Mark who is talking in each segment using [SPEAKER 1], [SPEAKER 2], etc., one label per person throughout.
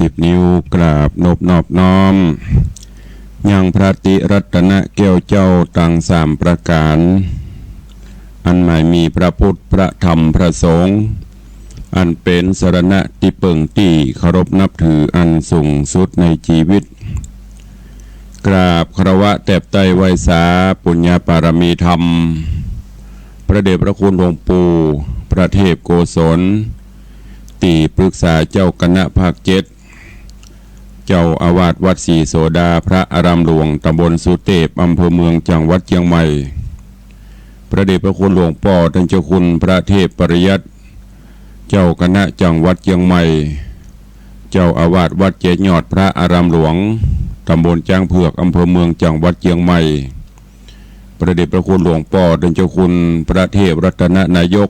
[SPEAKER 1] 10 นิ้วกราบนอบน้อมยังพระติรัตนแก้วเจ้าต่าง3ประการอันหมายมีพระพุทธพระธรรมพระสงฆ์อันเป็นสรณะที่เปิ่งที่เคารพนับถืออันสูงสุดในชีวิตกราบคารวะแตบไตไวสาปุญญาปารมีธรรมพระเดชพระคุณหลวงปู่พระเทพโกศลตีปรึกษาเจ้าคณะภาค7เจ้าอาวาสวัดศรีโสดาพระอารามหลวงตำบลสุเทพอำเภอเมืองจังหวัดเชียงใหม่พระเดชพระคุณหลวงพ่อท่านเจ้าคุณพระเทพปริยัติเจ้าคณะจังหวัดเชียงใหม่เจ้าอาวาสวัดเจยอดพระอารามหลวงตำบลจ้างเผือกอำเภอเมืองจังหวัดเชียงใหม่พระเดชพระคุณหลวงพ่อท่านเจ้าคุณพระเทพรัตนนายก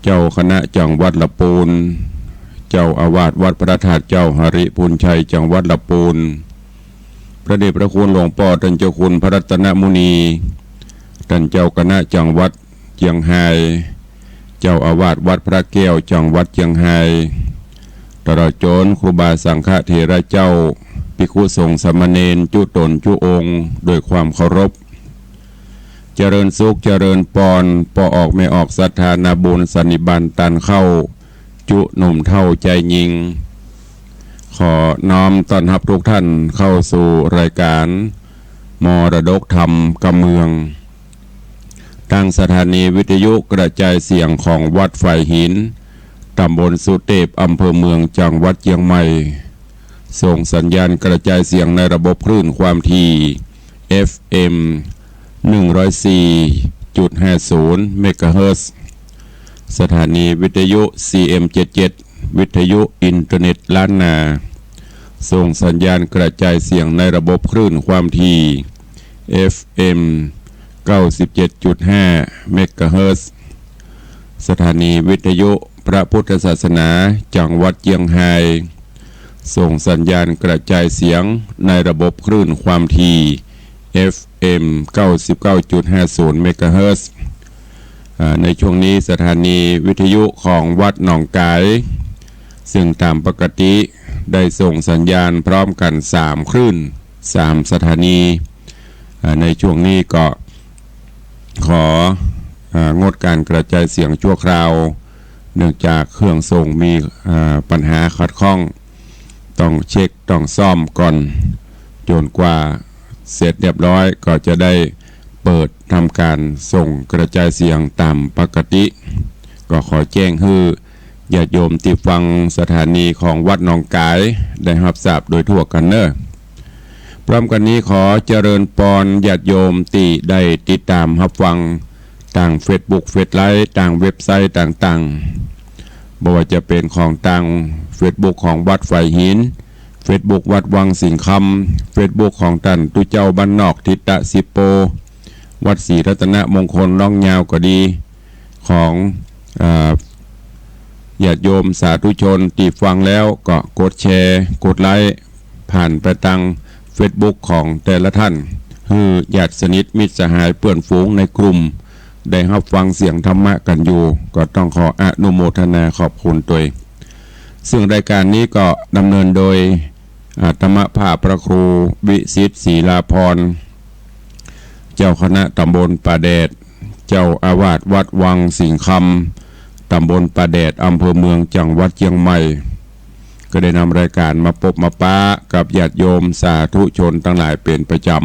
[SPEAKER 1] เจ้าคณะจังหวัดลำพูนเจ้าอาวาสวัดพระธาตุเจ้าหริพูนชัยจังหวัดลำพูนพระเดชพระคุณหลวงพ่อท่านเจ้าคุณพระรัตนมุนีท่านเจ้าคณะจังหวัดเชียงรายเจ้าอาวาสวัดพระแก้วจังหวัดเชียงรายตลอดจนครูบาสังฆเถระเจ้าภิกขุสงฆ์สามเณรจุตนจุองค์โดยความเคารพเจริญสุขเจริญปอนปอออกไม่ออกศรัทธานาบุญสันนิบาตตันเข้าจุหนุ่มเท่าใจยิงขอน้อมต้อนรับทุกท่านเข้าสู่รายการมรดกธรรมกำเมืองทางสถานีวิทยุกระจายเสียงของวัดไฟหินตำบลสุเทพอำเภอเมืองจังหวัดเชียงใหม่ส่งสัญญาณกระจายเสียงในระบบคลื่นความถี่ FM 104.50 เมกะเฮิรตซ์สถานีวิทยุ CM77 วิทยุอินเทอร์เน็ตล้านนาส่งสัญญาณกระจายเสียงในระบบคลื่นความถี่ FM 97.5 เมกะเฮิรตซ์สถานีวิทยุพระพุทธศาสนาจังหวัดเชียงรายส่งสัญญาณกระจายเสียงในระบบคลื่นความถี่ FM 99.50 เมกะเฮิรตซ์ในช่วงนี้สถานีวิทยุของวัดหนองกายซึ่งตามปกติได้ส่งสัญญาณพร้อมกัน3คลื่น3สถานีในช่วงนี้ก็ของดการกระจายเสียงชั่วคราวเนื่องจากเครื่องส่งมีปัญหาขัดข้องต้องเช็คต้องซ่อมก่อนจนกว่าเสร็จเรียบร้อยก็จะได้เปิดทำการส่งกระจายเสียงตามปกติก็ขอแจ้งให้ญาติโยมที่ฟังสถานีของวัดหนองกายได้รับทราบโดยทั่วกันเนอะพร้อมกันนี้ขอเจริญปอนญาติโยมที่ได้ติดตามรับฟังต่าง Facebook เฟซไลฟ์ต่างเว็บไซต์ต่างๆบ่ว่าจะเป็นของต่าง Facebook ของวัดไฟหิน Facebook วัดวังสิงห์คำ Facebook ของท่านตุเจ้าบ้านนอกทิตะสิโปวัดศรีรัตนมงคลล่องยาวก็ดีของญาติโยมสาธุชนที่ฟังแล้วก็กดแชร์กดไลค์ผ่านไปทาง Facebook ของแต่ละท่านให้ญาติสนิทมิตรสหายเพื่อนฝูงในกลุ่มได้รับฟังเสียงธรรมะกันอยู่ก็ต้องขออนุโมทนาขอบคุณตัวซึ่งรายการนี้ก็ดำเนินโดยธรรมภาพพระครูวิสิทธิ์ศรีลาภรณ์เจ้าคณะตำบลป่าแดดเจ้าอาวาสวัดวังสิงห์คำตำบลป่าแดดอำเภอเมืองจังหวัดเชียงใหม่ก็ได้นำรายการมาพบมาป้ากับญาติโยมสาธุชนทั้งหลายเป็นประจำ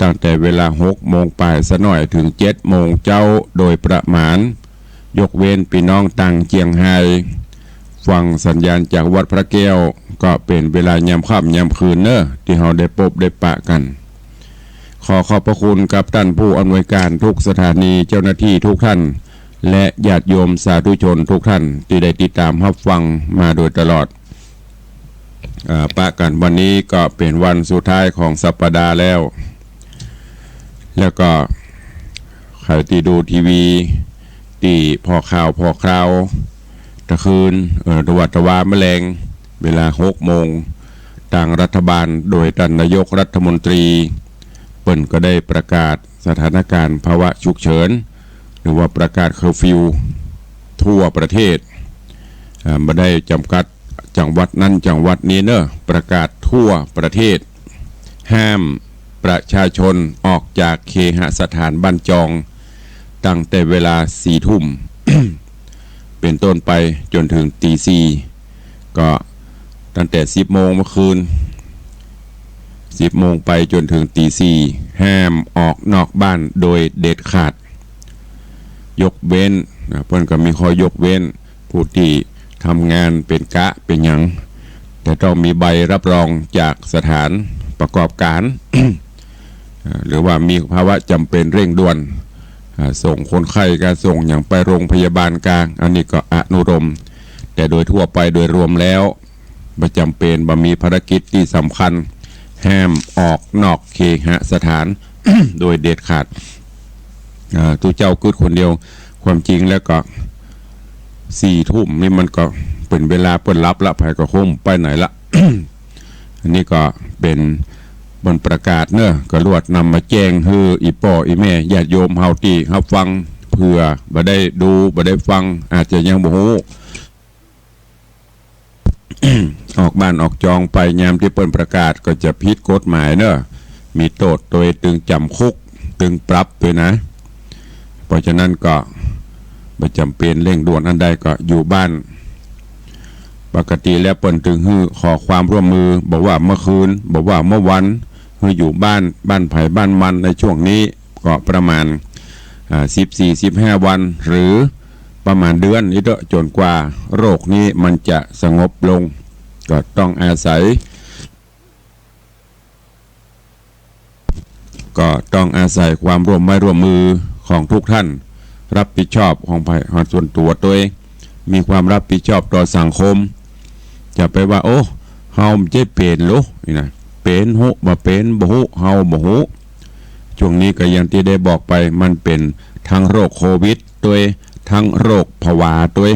[SPEAKER 1] ตั้งแต่เวลา 6 โมงป่ายสะหน่อยถึง 7 โมงเจ้าโดยประมาณยกเว้นพี่น้องต่างเชียงรายฟังสัญญาณจากวัดพระแก้วก็เป็นเวลายามค่ำยามคืนเนอะที่เราได้พบได้ปะกันขอขอบพระคุณกับท่านผู้อำนวยการทุกสถานีเจ้าหน้าที่ทุกท่านและญาติโยมสาธุชนทุกท่านที่ได้ติดตามรับฟังมาโดยตลอดปะกันวันนี้ก็เป็นวันสุดท้ายของสัปดาห์แล้วก็ใครที่ดูทีวีที่พอข่าวตะคืนตะวัดตะวาแมลงเวลา 6 โมงต่างรัฐบาลโดยท่านนายกรัฐมนตรีเปิ่นก็ได้ประกาศสถานการณ์ภาวะฉุกเฉินหรือว่าประกาศเคอร์ฟิวทั่วประเทศไม่ได้จำกัด จังหวัดนั้นจังหวัดนี้เนอะประกาศทั่วประเทศห้ามประชาชนออกจากเคหสถานบ้านจองตั้งแต่เวลา4 ทุ่ม เป็นต้นไปจนถึงตี 4ก็ตั้งแต่10 โมงเมื่อคืน10 โมงไปจนถึงตี 4ห้ามออกนอกบ้านโดยเด็ดขาดยกเว้นเพิ่นก็มีข้อยกเว้นผู้ที่ทำงานเป็นกะเป็นหยังแต่ต้องมีใบรับรองจากสถานประกอบการ หรือว่ามีภาวะจำเป็นเร่งด่วนส่งคนไข้การส่งอย่างไปโรงพยาบาลกลางอันนี้ก็อนุโลมแต่โดยทั่วไปโดยรวมแล้วประจำเป็นบ่มีภารกิจที่สำคัญห้ามออกนอกเคหสถาน โดยเด็ดขาดตูเจ้ากืดคนเดียวความจริงแล้วก็4 ทุ่มนี่มันก็เป็นเวลาเปิดรับละภายก็คงไปไหนละ อันนี้ก็เป็นบนประกาศเนอะก็รวดนำมาแจ้งให้อีป่ออีแม่ญาติโยมเฮาที่เฮาฟังเพื่อบ่ได้ดูบ่ได้ฟังอาจจะยังบ่ฮู้ ออกบ้านออกจองไปยามที่เปิ้นประกาศก็จะผิดกฎหมายเนอะมีโทษโดยตึงจำคุกตึงปรับด้วยนะเพราะฉะนั้นก็บ่จำเป็นเร่งด่วนอันใดก็อยู่บ้านปกติแล้วเปิ้นถึงขอความร่วมมือบอกว่าเมื่อคืนบอกว่าเมื่อวันอยู่บ้านไผ่บ้านมันในช่วงนี้ก็ประมาณ14-15 วันหรือประมาณเดือนนี้จนกว่าโรคนี้มันจะสงบลงก็ต้องอาศัยความร่วมมือของทุกท่านรับผิดชอบของส่วนตัวตัวเองมีความรับผิดชอบต่อสังคมจะไปว่าโอ้เฮาจะเป็นหรือนี่นะเป็นหูบ่เป็นบ่หูเฮาบ่หูช่วงนี้ก็อย่างที่ได้บอกไปมันเป็นทั้งโรคโควิดตัวทั้งโรคภาวะตัว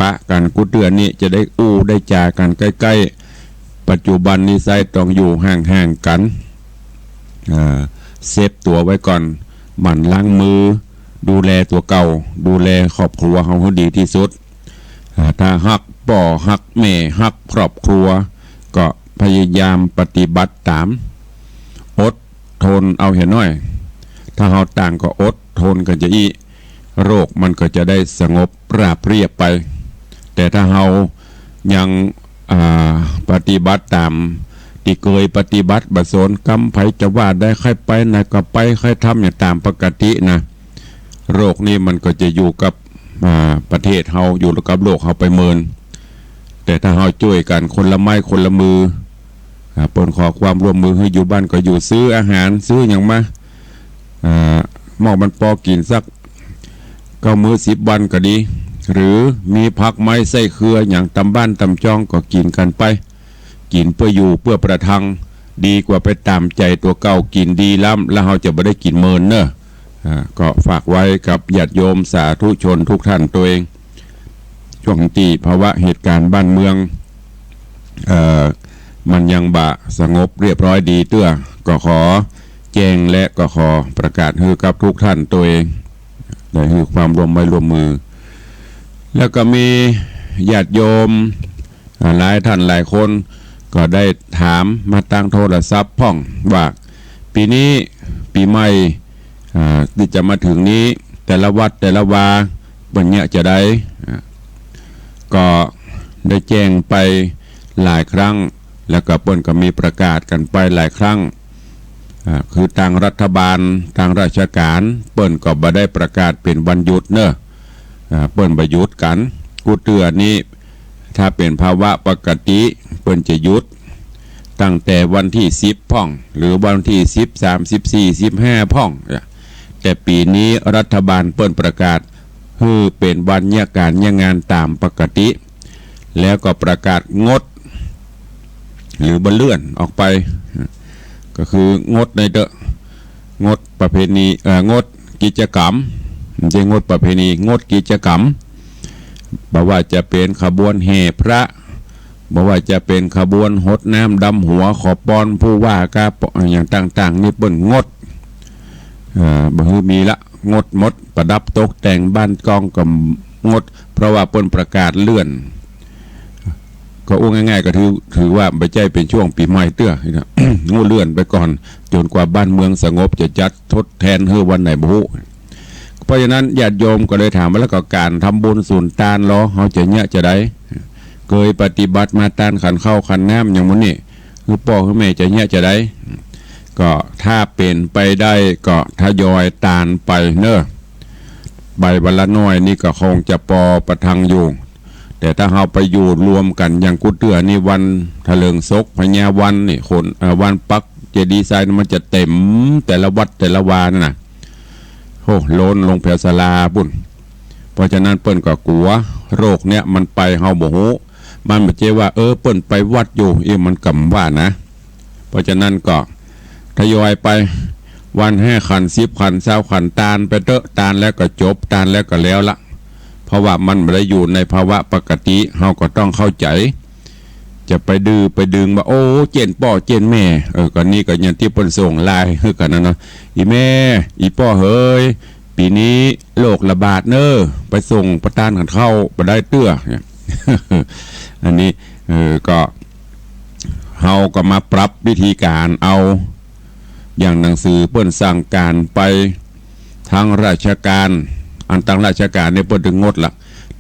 [SPEAKER 1] ปะกันกุเดือนนี้จะได้ได้จากันใกล้ๆปัจจุบันนี้ไซต้องอยู่ห่างๆกันเซฟตัวไว้ก่อนหมั่นล้างมือดูแลตัวเก่าดูแลครอบครัวเฮาให้ดีที่สุดถ้าฮักป่อฮักแม่ฮักครอบครัวก็พยายามปฏิบัติตามอดทนเอาเห็นน้อยถ้าเฮาต่างก็อดทนกันจะโรคมันก็จะได้สงบราบเรียบไปแต่ถ้าเฮายังปฏิบัติตามที่เคยปฏิบัติบัดสนกำไผจะว่าได้ค่อยไปไหนก็ไปค่อยทำอย่างตามปกตินะโรคนี้มันก็จะอยู่กับประเทศเฮาอยู่กับโลกเฮาไปเมินแต่ถ้าเฮาช่วยกันคนละไม้คนละมือปนขอความร่วมมือให้อยู่บ้านก็อยู่ซื้ออาหารซื้ออย่างมาหม้อมันพอกินสัก9 มื้อ10 วันก็ดีหรือมีผักไม้ไส้เครืออย่างตำบ้านตำจ้องก็กินกันไปกินเพื่ออยู่เพื่อประทังดีกว่าไปตามใจตัวเก่ากินดีล้ำแล้วเราจะไม่ได้กินเมินเนอะก็ฝากไว้กับญาติโยมสาธุชนทุกท่านตัวเองช่วงที่ภาวะเหตุการณ์บ้านเมืองมันยังสงบเรียบร้อยดีเตื้อก็ขอแจ้งและก็ขอประกาศให้กับทุกท่านตัวเองได้ให้ความร่วมมือแล้วก็มีญาติโยมหลายท่านหลายคนก็ได้ถามมาตั้งโทรศัพท์พ่องว่าปีนี้ปีใหม่ที่จะมาถึงนี้แต่ละวัดแต่ละวาวันนี้จะได้ก็ได้แจ้งไปหลายครั้งแล้วก็เปิ้นก็มีประกาศกันไปหลายครั้งคือทางรัฐบาลทางราชการเปิ้นก็บ่ได้ประกาศเป็นวันหยุดเนอะเปิ้นบ่หยุดกันกูเตือนนี้ถ้าเป็นภาวะปกติเปิ้นจะหยุดตั้งแต่วันที่10พ่องหรือวันที่13 14 15พ่องแต่ปีนี้รัฐบาลเปิ้นประกาศให้เป็นวันยาการยางานตามปกติแล้วก็ประกาศงดหรือบ่เลื่อนออกไปก็คืองดในงดประเพณีงดกิจกรรมไม่ใช่งดประเพณีงดกิจกรรมบอกว่าจะเป็นขบวนแห่พระบอกว่าจะเป็นขบวนหดน้ำดำหัวขอปอนผู้ว่ากาอย่างต่างๆนี่เปิ้นงดบ่ฮือมีละงดหมดประดับตกแต่งบ้านกองกับงดเพราะว่าเปิ้นประกาศเลื่อน ก็อ้ง่ายๆก็ถือว่าใบใจเป็นช่วงปีใหม่เตื้อนะ งูเลื่อนไปก่อนจนกว่าบ้านเมืองสงบจะจัดทดแทนเฮือวันไหนบุเพราะฉะนั้นญาติโยมก็เลยถามว่าแล้วก็การทำบุญสูนตานล้อเขาจะเนี่ยจะได้เคยปฏิบัติมาตานขันเข้าขันน้ำอย่างมันนี่คือพ่อคือแม่จะเนี่ยจะได้ก็ถ้าเป็นไปได้ก็ทยอยตานไปเนอะใบวันละน้อยนี่ก็คงจะปอประทังอยู่แต่ถ้าเราไปอยู่รวมกันอย่างกุเตือนี่วันทะเลิงศกพญาวันนี่คนวันปักเจดีไซน์มันจะเต็มแต่ละวัดแต่ละวานะโอ้โลนลงแผ่ศาลาปุ่นเพราะฉะนั้นเปิ้นก็กลัวโรคเนี้ยมันไปเฮาบ่ฮู้มันบ่เจว่าเปิ้นไปวัดอยู่มันกำว่านะเพราะฉะนั้นก็ทยอยไปวัน5 ขัน10 ขัน20 ขันตานไปเตอะตานแล้วก็จบตานแล้วก็แล้วละเพราะว่ามันไม่ได้อยู่ในภาวะปกติเราก็ต้องเข้าใจจะไปดื้อไปดึงว่าโอ้เจนป่อเจนแม่ก็นี่ก็ยันที่เปิ้นส่งไลน์คือกันนะเนาะอีแม่อีป่อเฮ้ยปีนี้โรคระบาดเนอะไปส่งประทานกันเข้าไปได้เตื้อเนี่ย อันนี้ก็เฮาก็มาปรับวิธีการเอาอย่างหนังสือเปิ้นสั่งการไปทางราชการอันต่างราชการเนี่ยเปิ้นถึงงดละ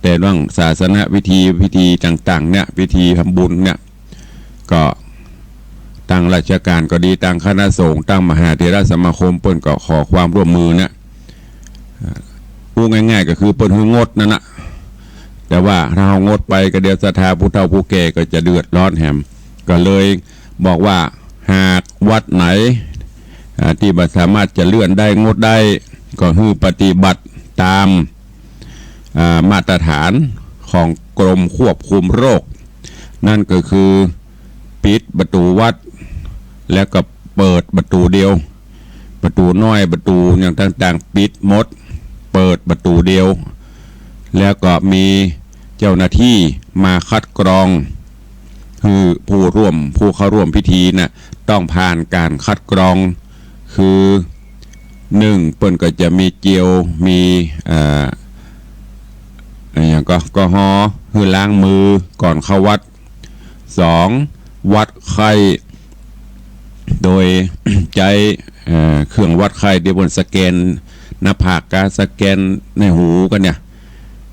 [SPEAKER 1] แต่เรื่องศาสนาพิธีต่างๆเนี่ยพิธีทำบุญเนี่ยก็ตั้งราชการก็ดีตั้งคณะสงฆ์ตั้งมหาเถรสมาคมเปิ้นก็ขอความร่วมมือเนี่ยพูดง่ายๆก็คือเปิ้นงดนั่นนะแต่ว่าถ้าเรางดไปก็เดี๋ยวศรัทธาผู้เฒ่าผู้แก่ก็จะเดือดร้อนแหมก็เลยบอกว่าหากวัดไหนที่บ่สามารถจะเลื่อนได้งดได้ก็คือปฏิบัติตามมาตรฐานของกรมควบคุมโรคนั่นก็คือปิดประตูวัดแล้วก็เปิดประตูเดียวประตูน้อยประตูอย่างต่างๆปิดหมดเปิดประตูเดียวแล้วก็มีเจ้าหน้าที่มาคัดกรองคือผู้เข้าร่วมพิธีน่ะต้องผ่านการคัดกรองคือ1เปิ้นก็จะมีเจียวมีอย่างก็ฮอคือล้างมือก่อนเข้าวัด2วัดไข้โดย ใจเครื่องวัดไข้ที่บนสแกนหน้าผากการสแกนในหูกันเนี่ย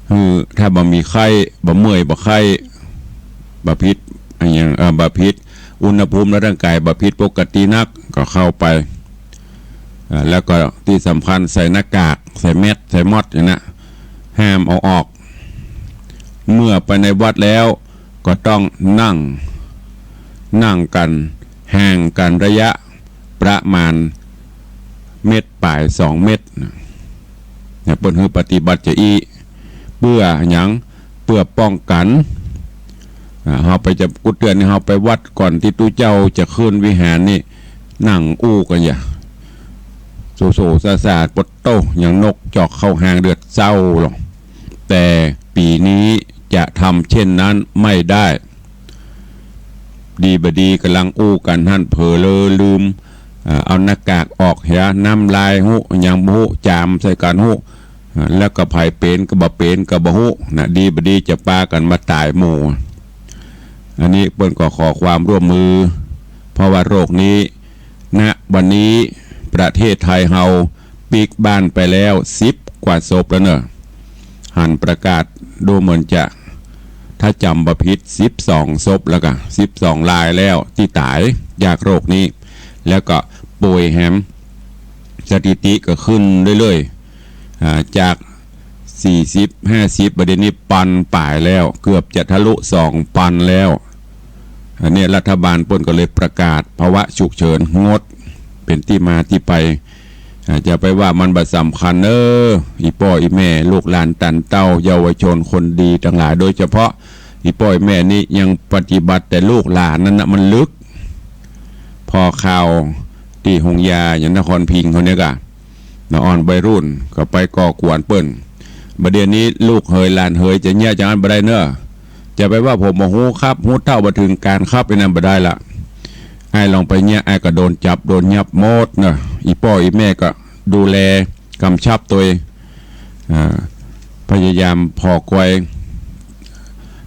[SPEAKER 1] คือถ้าบ่มีไข้บ่เมื่อยบ่ไข้บ่พิษอย่างบ่พิษอุณหภูมิในร่างกายบ่พิษปกตินักก็เข้าไปแล้วก็ที่สำคัญใส่หน้ากากใส่แมสใส่มอดอย่างนั้นห้ามเอาออกเมื่อไปในวัดแล้วก็ต้องนั่งกันห่างกันระยะประมาณเม็ดปลาย2 เม็ดเนี่ยเปิ้นคือปฏิบัติจะเพื่อหยังเพื่อป้องกันเฮาไปจะกุเตือนเฮาไปวัดก่อนที่ตู้เจ้าจะขึ้นวิหารนี่นั่งอู้กันอย่าโซซาปดโตอย่างนกจอกเข้าหางเดือดเศร้าหรอกแต่ปีนี้จะทำเช่นนั้นไม่ได้ดีบดีกำลังอู้กันท่านเผลอลืมเอาหน้ากากออกเหียน้ำลายหูยังหูจามใส่กันหูแล้วก็ไผ่เป็นก็บ่เป็นก็บ่หูนะดีบดีจะปากันมาตายหมู่อันนี้เปิ้นก็ขอความร่วมมือเพราะว่าโรคนี้ณวันนี้ประเทศไทยเฮาปิกบ้านไปแล้ว10 กว่าศพแล้วเนอะหันประกาศดูเหมือนจะถ้าจำประพิษ12 ศพแล้วก็12 รายแล้วที่ตายจากโรคนี้แล้วก็ป่วยแฮมสถิติก็ขึ้นเรื่อยๆจาก40-50ประเด็นนี้ปันป่ายแล้วเกือบจะทะลุ2 ปันแล้วอันนี้รัฐบาลเปิ้นก็เลยประกาศภาวะฉุกเฉินงดเป็นที่มาที่ไปจะไปว่ามันบัดสำคัญอีพ่ออีแม่ลูกหลานตันเต้าเยาวชนคนดีทั้งหลายโดยเฉพาะอีพ่ออีแม่นี่ยังปฏิบัติแต่ลูกหลานนั่นนะมันลึกพอข่าวที่หงยาอย่างนครพิงค์คนนี้ก็น้าอ่อนใบรุ่นก็ไปก่อกวนเปิ้นประเดี๋ยวนี้ลูกเฮยหลานเฮยจะเงี้ยจังอันบ่ได้เนอะจะไปว่าผมโหครับหูเท่ามาถึงการครับไปนั่นบ่ได้ละให้ลองไปเงี้ยไอ้ก็โดนจับโดนยับหมดเนอะอีพ่ออีแม่ก็ดูแลกำชับตัวพยายามพอกไว้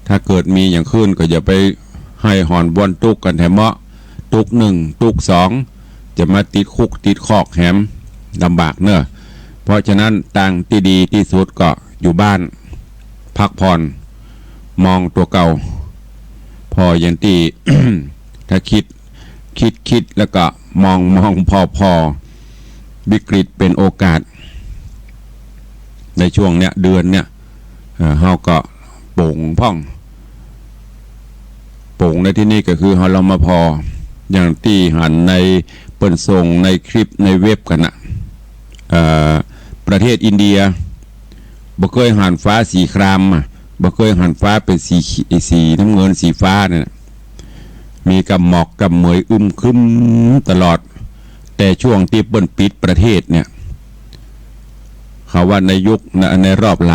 [SPEAKER 1] ถ้าเกิดมีอย่างขึ้นก็อย่าไป ให้หอนบวนตุกกันแถมเมาะตุกหนึ่งตุกสองจะมาติดคุกติดคอกแหมลำบากเนอะเพราะฉะนั้นต่างที่ดีที่สุดก็อยู่บ้านพักผ่อนมองตัวเก่าพอยันตี ถ้าคิดแล้วก็มองพอวิกฤตเป็นโอกาสในช่วงเนี้ยเดือนเนี้ยเฮาก็โป่งพ่องโป่งในที่นี้ก็คือเรามาพออย่างที่หันในเปิ้นส่งในคลิปในเว็บกันนะประเทศอินเดียบ่เคยหันฟ้าสีครามบ่เคยหันฟ้าเป็นสีน้ำเงินสีฟ้าเนี่ยมีกับหมอกกับเหมยครึ้มตลอดแต่ช่วงที่เปิ้นปิดประเทศเนี่ยเขาว่าในยุคในรอบห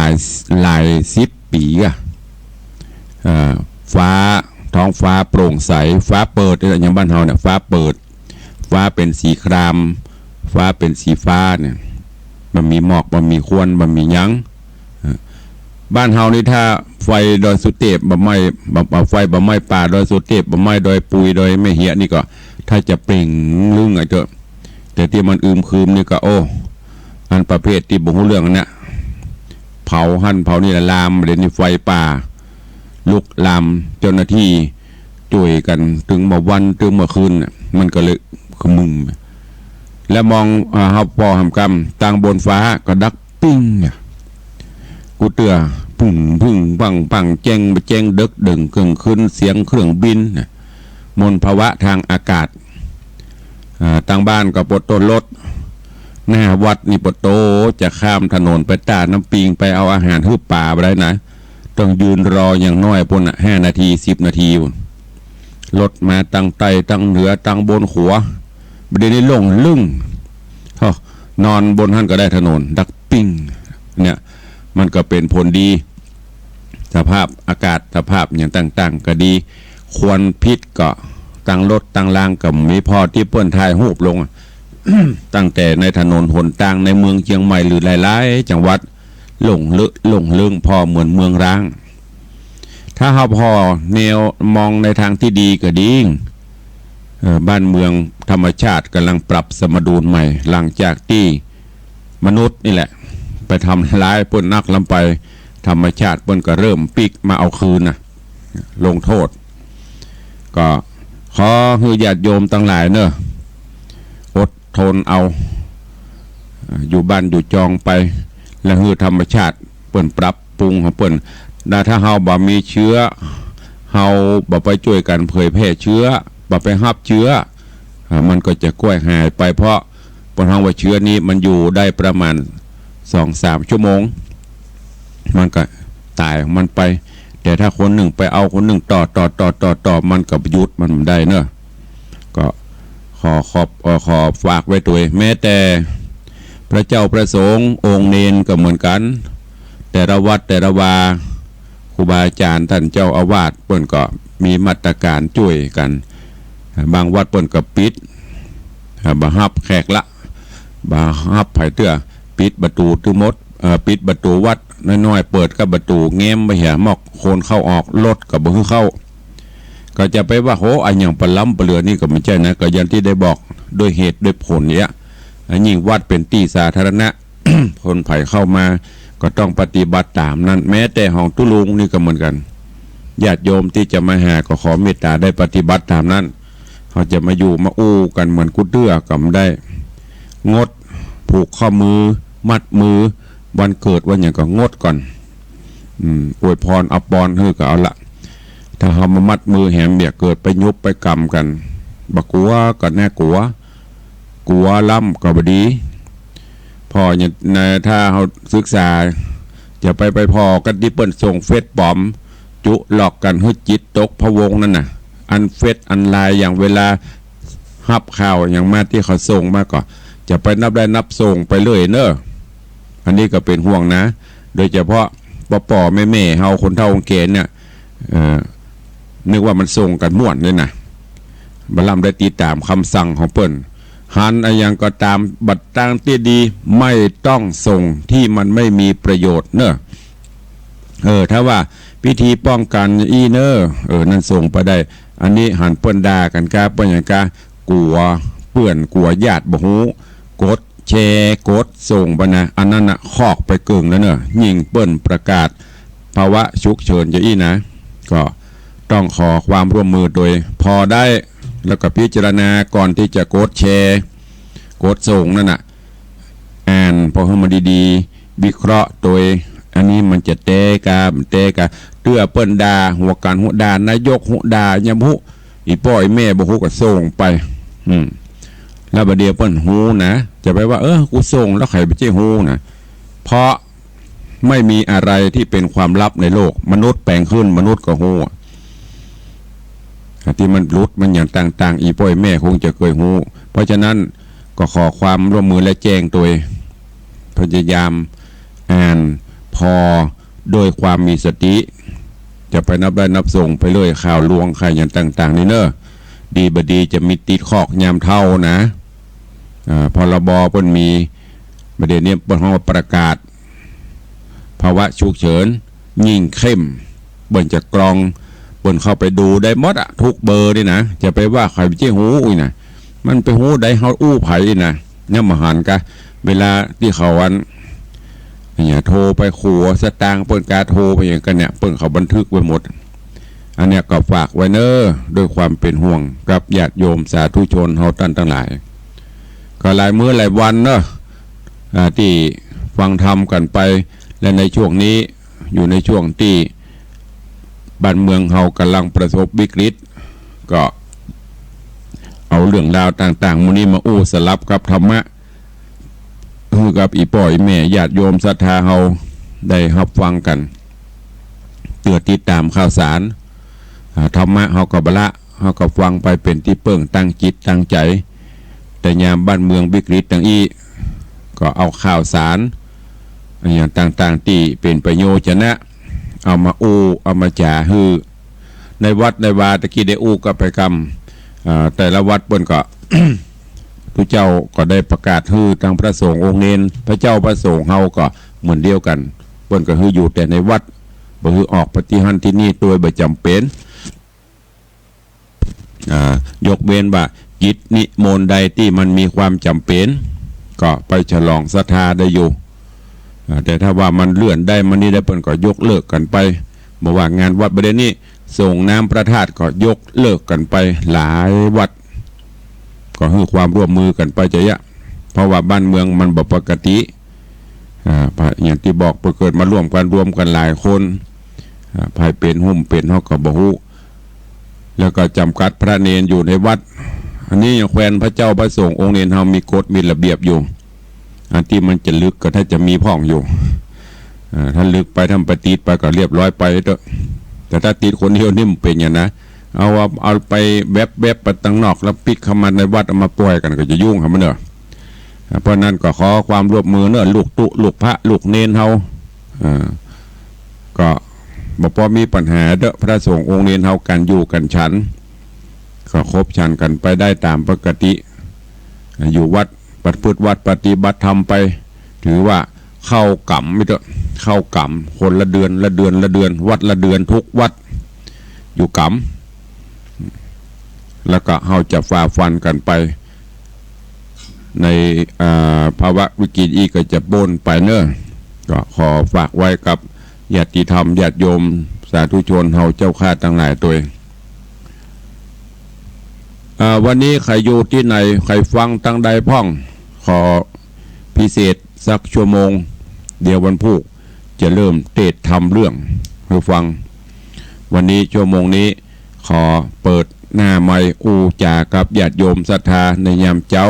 [SPEAKER 1] ลาย10 ปีฟ้าท้องฟ้าโปร่งใสฟ้าเปิดอย่างบ้านเฮาเนี่ยฟ้าเปิดฟ้าเป็นสีครามฟ้าเป็นสีฟ้าเนี่ยมันมีหมอกมันมีควันมันมีหยังบ้านเฮานี่ถ้าไฟดอยสุเทพบ่ไหม้ไฟบ่ไหม้ป่าดอยสุเทพบ่ไหม้ดอยปุยดอยไม่เหี้ยนี่ก็ถ้าจะเปล่งลึ่งไอ้เจ้าแต่ที่มันคืมนี่ก็โอ้อันประเภทที่บ่ฮู้เรื่องเนี่ยเผาหั่นเผานี่ลามเดี๋ยวนี้ไฟป่าลุกลามเจ้าหน้าที่ช่วยกันถึงเมื่อวันถึงเมื่อคืนมันก็เลยขมึงแล้วมองเฮาพอหำกำต่างบนฟ้าก็ดักปิ้งกูเตือพึ่งปังแจ้งดึกดึงเครื่องขึ้นเสียงเครื่องบินมลภาวะทางอากาศต่างบ้านก็ปดต้นรถหน้าวัดนี่ปดโตจะข้ามถนนไปตาน้ำปิงไปเอาอาหารหื้อป่าไปได้นะต้องยืนรออย่างน้อยปน5 นาที10 นาทีรถมาตั้งไตตั้งเหนือตั้งบนขัวประเดี๋ยวนี้ลงลึ่งนอนบนท่านก็ได้ถนนดักปิ้งเนี่ยมันก็เป็นผลดีสภาพอากาศสภาพอย่างต่างๆก็ดีควรพิษก็ตั้งรถตั้งรางกับมีพอที่เปิ้นทายหูบลง ตั้งแต่ในถนนหนต่างในเมืองเชียงใหม่หรือหลายๆจังหวัดหลงลึงพอเหมือนเมืองร้างถ้าเราพอแนวมองในทางที่ดีก็ดีบ้านเมืองธรรมชาติกำลังปรับสมดุลใหม่หลังจากที่มนุษย์นี่แหละไปทำร้ายเปิ้นนักลำไปธรรมชาติเปิ้นก็เริ่มปิกมาเอาคืนลงโทษก็ขอให้ญาติโยมทั้งหลายเนอะอดทนเอาอยู่บ้านอยู่จองไปแล้วให้ธรรมชาติเปิ้นปรับปรุงของเปิ้นถ้าเฮาบ่มีเชื้อเฮาบ่ไปช่วยกันเผยแพร่เชื้อบ่ไปรับเชื้อมันก็จะกล้วยหายไปเพราะปนทางว่าเชื้อนี้มันอยู่ได้ประมาณ 2-3 ชั่วโมงมันก็ตายมันไปแต่ถ้าคนหนึ่งไปเอาคนหนึ่งต่อมันก็หยุดมันได้เนอะก็ขอฝากไว้ตัวแม้แต่พระเจ้าประสงค์องค์เนนก็เหมือนกันแต่ละวัดแต่ละวาครูบาอาจารย์ท่านเจ้าอาวาสเปิ้นก็มีมาตรการช่วยกันบางวัดเปิ้นก็ปิดบ่ฮับแขกละบ่ฮับไผเตื้อปิดประตูทั้งหมดปิดประตูวัดน้อยๆเปิดกับประตูแง้มไปเหี่ยหมอกคนเข้าออกรถก็บ่ให้เข้าก็จะไปว่าโหอันอย่างปลำปเลือนี่ก็ไม่ใช่นะก็อย่างที่ได้บอกด้วยเหตุด้วยผลเนี่ยยิ่งวัดเป็นที่สาธารณะ คนไผ่เข้ามาก็ต้องปฏิบัติตามนั้นแม้แต่ห้องตุลุงนี่ก็เหมือนกันญาติโยมที่จะมาหาก็ขอเมตตาได้ปฏิบัติตามนั้นเขาจะมาอยู่มาอู้กันเหมือนกุเตื้อก็ไม่ได้งดผูกข้อมือมัดมือวันเกิดวันอย่างก็งดก่อนอวยพรเอาปอนเฮ้ก็เอาละถ้าเขามามัดมือแหมเบียเกิดไปยุบไปกำกันบักกัวก็แน่กัวล้ำก็บดีพอเนี่ยถ้าเขาศึกษาจะไปพอกันที่เปิ้นส่งเฟซปลอมจุหลอกกันให้จิตตกพะวงนั่นน่ะอันเฟซอันไลน์อย่างเวลาฮับข่าวอย่างมาที่เขาส่งมาก็จะไปนับส่งไปเลยเนอะอันนี้ก็เป็นห่วงนะโดยเฉพาะป่อแม่เฮาคนเฒ่าคนแก่เนี่ยนึกว่ามันส่งกันม่วนเลยนะบัลลัมได้ติดตามคำสั่งของเปิ้นหันอะไรอย่างก็ตามบัตรต่างที่ดีไม่ต้องส่งที่มันไม่มีประโยชน์เนอะถ้าว่าพิธีป้องกันนั่นส่งไปได้ อันนี้หันเปิ้นด่ากันกาเปิ้นอย่างกากลัวเปื่อนกลัวญาติบ่ฮู้กดแชร์กดส่งไปนะอันนั้นน่ะคอกไปเกิงแล้วเนอะยิงเปิ้นประกาศภาวะฉุกเฉินจะอี้นะก็ต้องขอความร่วมมือโดยพอได้แล้วก็พิจารณาก่อนที่จะกดแชร์กดส่งนั่นน่ะอ่านพอให้มันดีๆวิเคราะห์โดยอันนี้มันจะเตะกาเตื้อเปิ้นด่าหัวการหัวด่านายกหัวด่ายำหุอีป้อยแม่บ่ฮู้ก็ส่งไปแล้วบัดเดียวเปิ้นฮู้นะจะไปว่ากูส่งแล้วใครไปเจ้ฮู้นะเพราะไม่มีอะไรที่เป็นความลับในโลกมนุษย์แปลงขึ้นมนุษย์ก็ฮู้ที่มันรุดมันอย่างต่างๆอีป้อยแม่คงจะเคยฮู้เพราะฉะนั้นก็ขอความร่วมมือและแจ้งตัวพยายามอ่านพอโดยความมีสติจะไปนับได้นับส่งไปเลยข่าวลวงใครอย่างต่างๆนี่เนอะดีบดีจะมีติดคอกยามเท่านะพรบเพิ่นมีประเด็นนี้เพิ่นว่าประกาศภาวะฉุกเฉินยิ่งเข้มเบิ่นจะกรองเบิ่นเข้าไปดูได้หมดอะทุกเบอร์นี่นะจะไปว่าใครไปเจ้หูอุ้ยนะมันไปหูได้เฮาอู้ไผนะเนี่ยมาหันกะเวลาที่เขาวันเนี่ยโทรไปขัวสตางค์เปิ้นการโทรไปอย่างกันเนี่ยเปิ้นเขาบันทึกไว้หมดอันเนี้ยก็ฝากไว้เนอะด้วยความเป็นห่วงกับญาติโยมสาธุชนเฮาท่านทั้งหลายก็หลายมื้อหลายวันเนอะที่ฟังธรรมกันไปและในช่วงนี้อยู่ในช่วงที่บ้านเมืองเฮากำลังประสบวิกฤตก็เอาเรื่องราวต่างๆมื้อนี้มาอู้สลับกับธรรมะคือกับอีป่อยแม่ญาติโยมศรัทธาเฮาได้รับฟังกันเตือนติดตามข่าวสารธรรมะเฮาก็บละเฮาก็ฟังไปเป็นที่เปิ้งตั้งจิตตั้งใจแต่ยามบ้านเมืองวิกฤตต่างอีก็เอาข่าวสารอย่างต่างๆที่เป็นประโยชน์นะเอามาอู้เอามาจ่าฮือในวัดในวาตะกี้ได้อู้กับไปกรรมแต่ละวัดเปิ้นก็ พระเจ้าก็ได้ประกาศฮือทางพระสงฆ์องค์เนนพระเจ้าพระสงฆ์เฮาก็เหมือนเดียวกันเปิ้นก็ฮืออยู่แต่ในวัดบ่ฮือออกปฏิหันที่นี่โดยบ่จำเป็นยกเว้นว่ากิจนิมนต์ใดที่มันมีความจำเป็นก็ไปฉลองศรัทธาได้อยู่แต่ถ้าว่ามันเลื่อนได้มันนี่ได้เปิ้นก็ยกเลิกกันไปบ่ว่างานวัดประเด็นนี้ส่งน้ำพระธาตุก็ยกเลิกกันไปหลายวัดก็ให้ความร่วมมือกันไปจะยะเพราะว่าบ้านเมืองมันบ่ปกติอย่างที่บอกเกิดมาร่วมกันหลายคนภายเป็นหุ่มเป็นเฮาก็บ่ฮู้แล้วก็จำกัดพระเนนอยู่ในวัดอันนี้อย่างแคว้นพระเจ้าพระสงฆ์องค์เนนเฮามีกฎมีระเบียบอยู่อันที่มันจะลึกก็ถ้าจะมีพ่องอยู่ถ้าลึกไปทำปฏิทินไปก็เรียบร้อยไปเถอะแต่ถ้าติดคนเดียวนี่มันเป็นอย่างนะเอาไปแวบไปตั้งนอกแล้วปิดเข้ามาในวัดเอามาปล่อยกันก็จะยุ่งครับมันเนอะเพราะนั้นก็ขอความร่วมมือเนอะลูกตุลูกพระลูกเนนเฮาก็บ่พอมีปัญหาเด้อพระสงฆ์องค์เนนเฮากันอยู่กันฉันก็ครบฉันกันไปได้ตามปกติอยู่วัดปฏิบัติวัดปฏิบัติธรรมไปถือว่าเข้ากรรมไม่เถอะเข้ากรรมคนละเดือนวัดละเดือนทุกวัดอยู่กรรมแล้วก็เฮาจะฝ่าฟันกันไปในภาวะวิกฤตอีกก็จะบนไปเนอะก็ขอฝากไว้กับญาติธรรมญาติโยมสาธุชนเฮาเจ้าข้าทั้งหลายตัววันนี้ใครอยู่ที่ไหนใครฟังตั้งใดพ่องขอพิเศษสักชั่วโมงเดี๋ยววันพุธจะเริ่มเทศน์ทำเรื่องให้ฟังวันนี้ชั่วโมงนี้ขอเปิดหน้าไมค์อูจากับญาติโยมศรัทธาในยามเจ้า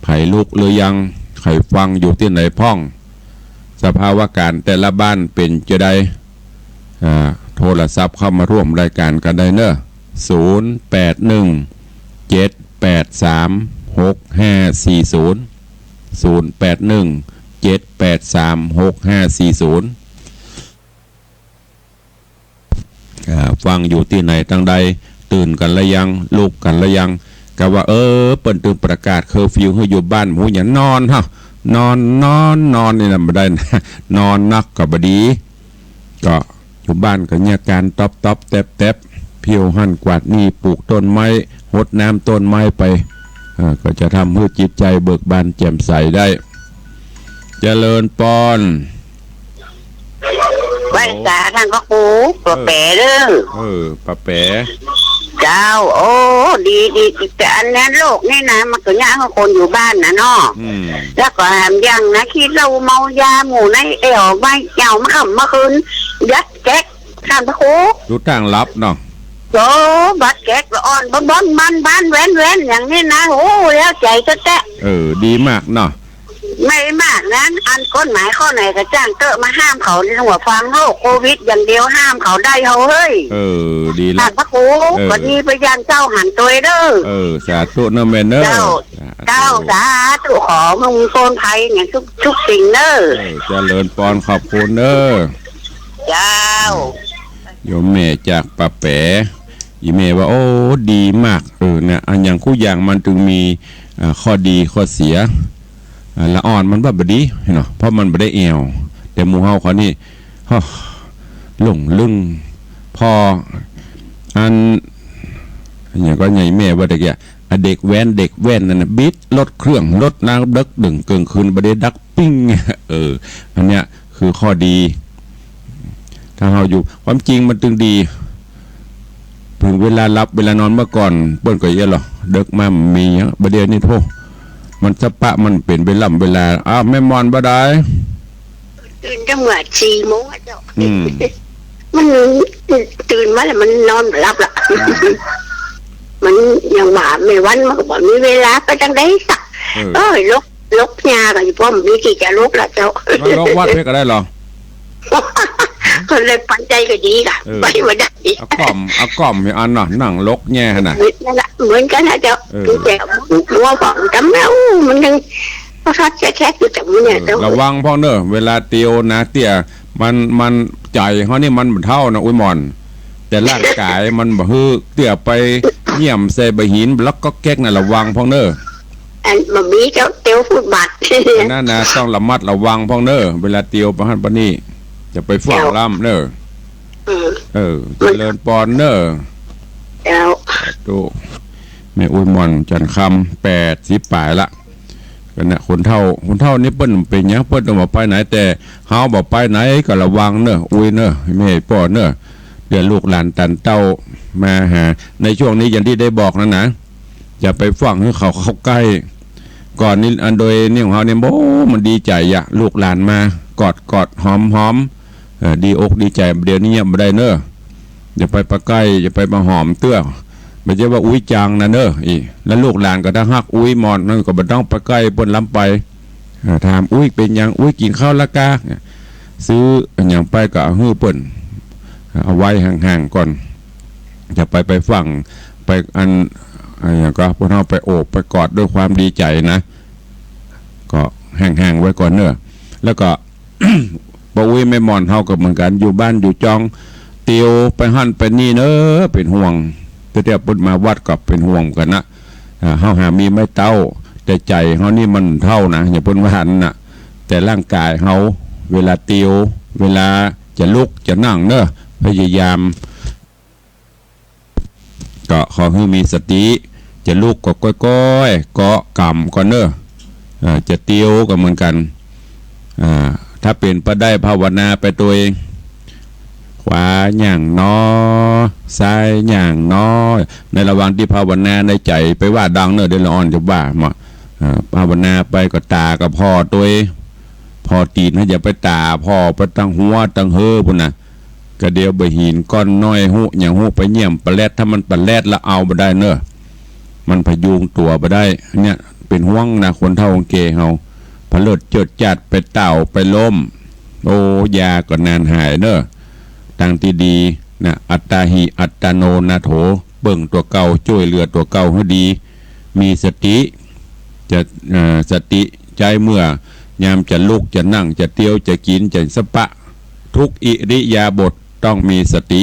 [SPEAKER 1] ไผ่ลุกหรือยังใครฟังอยู่ที่ไหนพ่องสภาวะการแต่ละบ้านเป็นจะได้โทรศัพท์เข้ามาร่วมรายการกันได้เนอะ0817836540 ฟังอยู่ที่ไหนตั้งใดตื่นกันละยังลุกกันละยังก็ว่าเปิ้นตื่นประกาศเคอร์ฟิวให้อยู่บ้านหมูอย่านอนฮะนอนนี่นะไม่ได้นะนอนนักกับบดีก็อยู่บ้านก็เนี่ยการต๊อบแตบ เพียวหั่นกวาดนี่ปลูกต้นไม้หดน้ำต้นไม้ไปก็จะทำให้จิตใจเบิกบานแจ่มใสได้เจริญปอน
[SPEAKER 2] ไหว้สาท่านพระครูปะแปะเด้อ
[SPEAKER 1] ปะแปะ
[SPEAKER 2] เจ้าโอ้ดีแต่อันนั้นโลกนี่นะมันก็ยากคนอยู่บ้านนะเนาะแล้วก็แถมยังนะคิดเราเมายาหมู่ในเอวไม่เจ้ามาค่ำมาคืนยัดแก๊กท่านพระครู
[SPEAKER 1] ดูต่างลับเนาะ
[SPEAKER 2] โอ้บัดแก๊กอ่อนบ้านบ้านแว้นอย่างนี้นะโอ้แล้วใจก็แตะ
[SPEAKER 1] ดีมากเนาะ
[SPEAKER 2] ไม่มากนั้นอันกฎหมายข้อไหนก็จ้างเตอะมาห้ามเขาในหัวฟังโรคโควิดอย่างเดียวห้ามเขาได้เขาเฮ้ย
[SPEAKER 1] ดี
[SPEAKER 2] แล้วพระครูวันนี้ไปยันเจ้าหันตัวเด้อ
[SPEAKER 1] สาธุเนเมนเนอร์
[SPEAKER 2] เจ้าสาธุขอมึงโซนภัยเนี่ยทุกสิ่งเนอ
[SPEAKER 1] เจริญปอนขอบคุณเนอ
[SPEAKER 2] เจ้า
[SPEAKER 1] โยมแม่จากปะแปะอีเมว่าโอ้ดีมากเนี่ยอันอย่างคู่อย่างมันจึงมีข้อดีข้อเสียละอ่อนมันแบบบดีเนาะเพราะมันไม่ได้เอวแต่หมู่เฮาเขานี่หลงลึงพออันอย่างก็ใหญ่แม่ว่าแต่แกเด็กแว่นนั่นนะบิดรถเครื่องรถน้ำดักดึงเกินคืนประเดี๋ยวดักปิ้งอันเนี้ยคือข้อดีถ้าเราอยู่ความจริงมันตึงดีถึงเวลารับเวลานอนเมื่อก่อนเปิ้นก็เยอะหรอเด็กมามีเยอะประเดี๋ยวนี้โทษมันสปะมันเป็นเวลาแม่มอนบ่ได้
[SPEAKER 2] ตื่นจังหวะ4 โมงเจ้ามันตื่นมาแล้วมันนอนหลับละมันยังหวาไม่วันมันก็บอกมีเวลาไปจังได้สักลกยากันอยู่พ่อมีกี่จะลกละเจ้า
[SPEAKER 1] ลกวัดเพื่อก็ได้หรอ
[SPEAKER 2] คนเลยปันใจก็ดีค่ะไปมาได้
[SPEAKER 1] เอากล่อมมีอันน่ะหนังลกแง่ขนาด
[SPEAKER 2] นั่นแหละเหมือนกันนะเจ้าแต่หัวบอกจำแล้วมันยังพอชัดแค่อยู่แต่มันเนี่ย
[SPEAKER 1] ระวังพ่อเนอะเวลาเตียวนะเตี่ยมันใจเขานี่มันเท่านะอุ้ยมอนแต่ร่างกายมันบ่ฮือเตี่ยไปเยี่ยมใส่ใบหินแล้วก็แก๊กน่ะระวังพ่อเนอะ
[SPEAKER 2] อันมันมีเจ้าเตียวฟุตบาท
[SPEAKER 1] นั่นนะต้องระมัดระวังพ่อเนอะเวลาเตียวประหันปนี่จะไปฝังล่ำเนอะเจริญปอนเนอะตู้แม่อุ้ยมอนจันคำ80 ปลายละกันนะคนเท่านี่เปิ้นเป็นยังเปิ้นต้องบอกไปไหนแต่เฮาบอกไปไหนก็ระวังเนอะอุ้ยเนอะแม่ป้อเนอะเดี๋ยวลูกหลานตันเต้ามาหาในช่วงนี้อย่างที่ได้บอกนะอย่าไปฝังให้เขาใกล้ก่อนนี้อันโดยนี่ของเฮาเนี่ยโอ้มันดีใจอะลูกหลานมากอดหอมดีอกดีใจเดี๋ยวนี้ไม่ได้เนอะอย่าไปปะใกล้อย่าไปมาหอมเตื้อไม่ใช่ว่าอุ้ยจางนะเนอะแล้วลูกหลานก็ถ้าฮักอุ้ยมอนนั่นก็ไม่ต้องปะใกล้ปนล้ำไปถามอุ้ยเป็นยังอุ้ยกินข้าวละกาซื้ออย่างไปก็ฮื้อเปิ่นเอาไว้ห่างๆก่อนจะไปฟังไปอันอย่างก็พวกเราไปโอบไปกอดด้วยความดีใจนะก็ห่างๆไว้ก่อนเนอะแล้วก็ปะอุ้ยไม่มอนเท่ากับเหมือนกันอยู่บ้านอยู่จองเตียวไปหั่นไปนี่เนอะเป็นห่วงแต่เดี๋ยวปุ่นมาวัดกับเป็นห่วงกันนะเฮาหามีไม่เต้าแต่ใจเฮานี่มันเท่านะอย่าปุ่นว่าหันนะแต่ร่างกายเฮาเวลาเตียวเวลาจะลุกจะนั่งเนอะพยายามก็ขอให้มีสติจะลุกก็ก้อยๆเกาะกำก่อนเนอะจะเตียวก็เหมือนกันถ้าเป็นประได้ภาวนาไปตัวเองขวาอย่างน้อซ้ายอย่างน้อในระหว่างที่ภาวนาในใจไปว่าดังเนอะเดี๋ยวอ่อนจะว่ามาภาวนาไปก็ตากับพ่อตัวพอตีนให้อย่าไปตาพ่อไปตั้งหัวตั้งเฮ่อพุ่นน่ะก็เดี๋ยวใบหินก้อนน้อยหูอย่างหูไปเยี่ยมปลาแรดถ้ามันปลาแรดแล้วเอาไปได้เนอะมันพยุงตัวไปได้เนี่ยเป็นห่วงนะคนเท่าเกเฮาผลิตเจิดจัดไปเต่าไปล้มโอ้ยาก็นานหายเนอะตั้งที่ดีนะอัตตาหิอัตโนนาโถเบิ่งตัวเก่าช่วยเหลือตัวเก่าให้ดีมีสติจะสติใจเมื่อยามจะลุกจะนั่งจะเตี้ยวจะกินจะสปะทุกอิริยาบถต้องมีสติ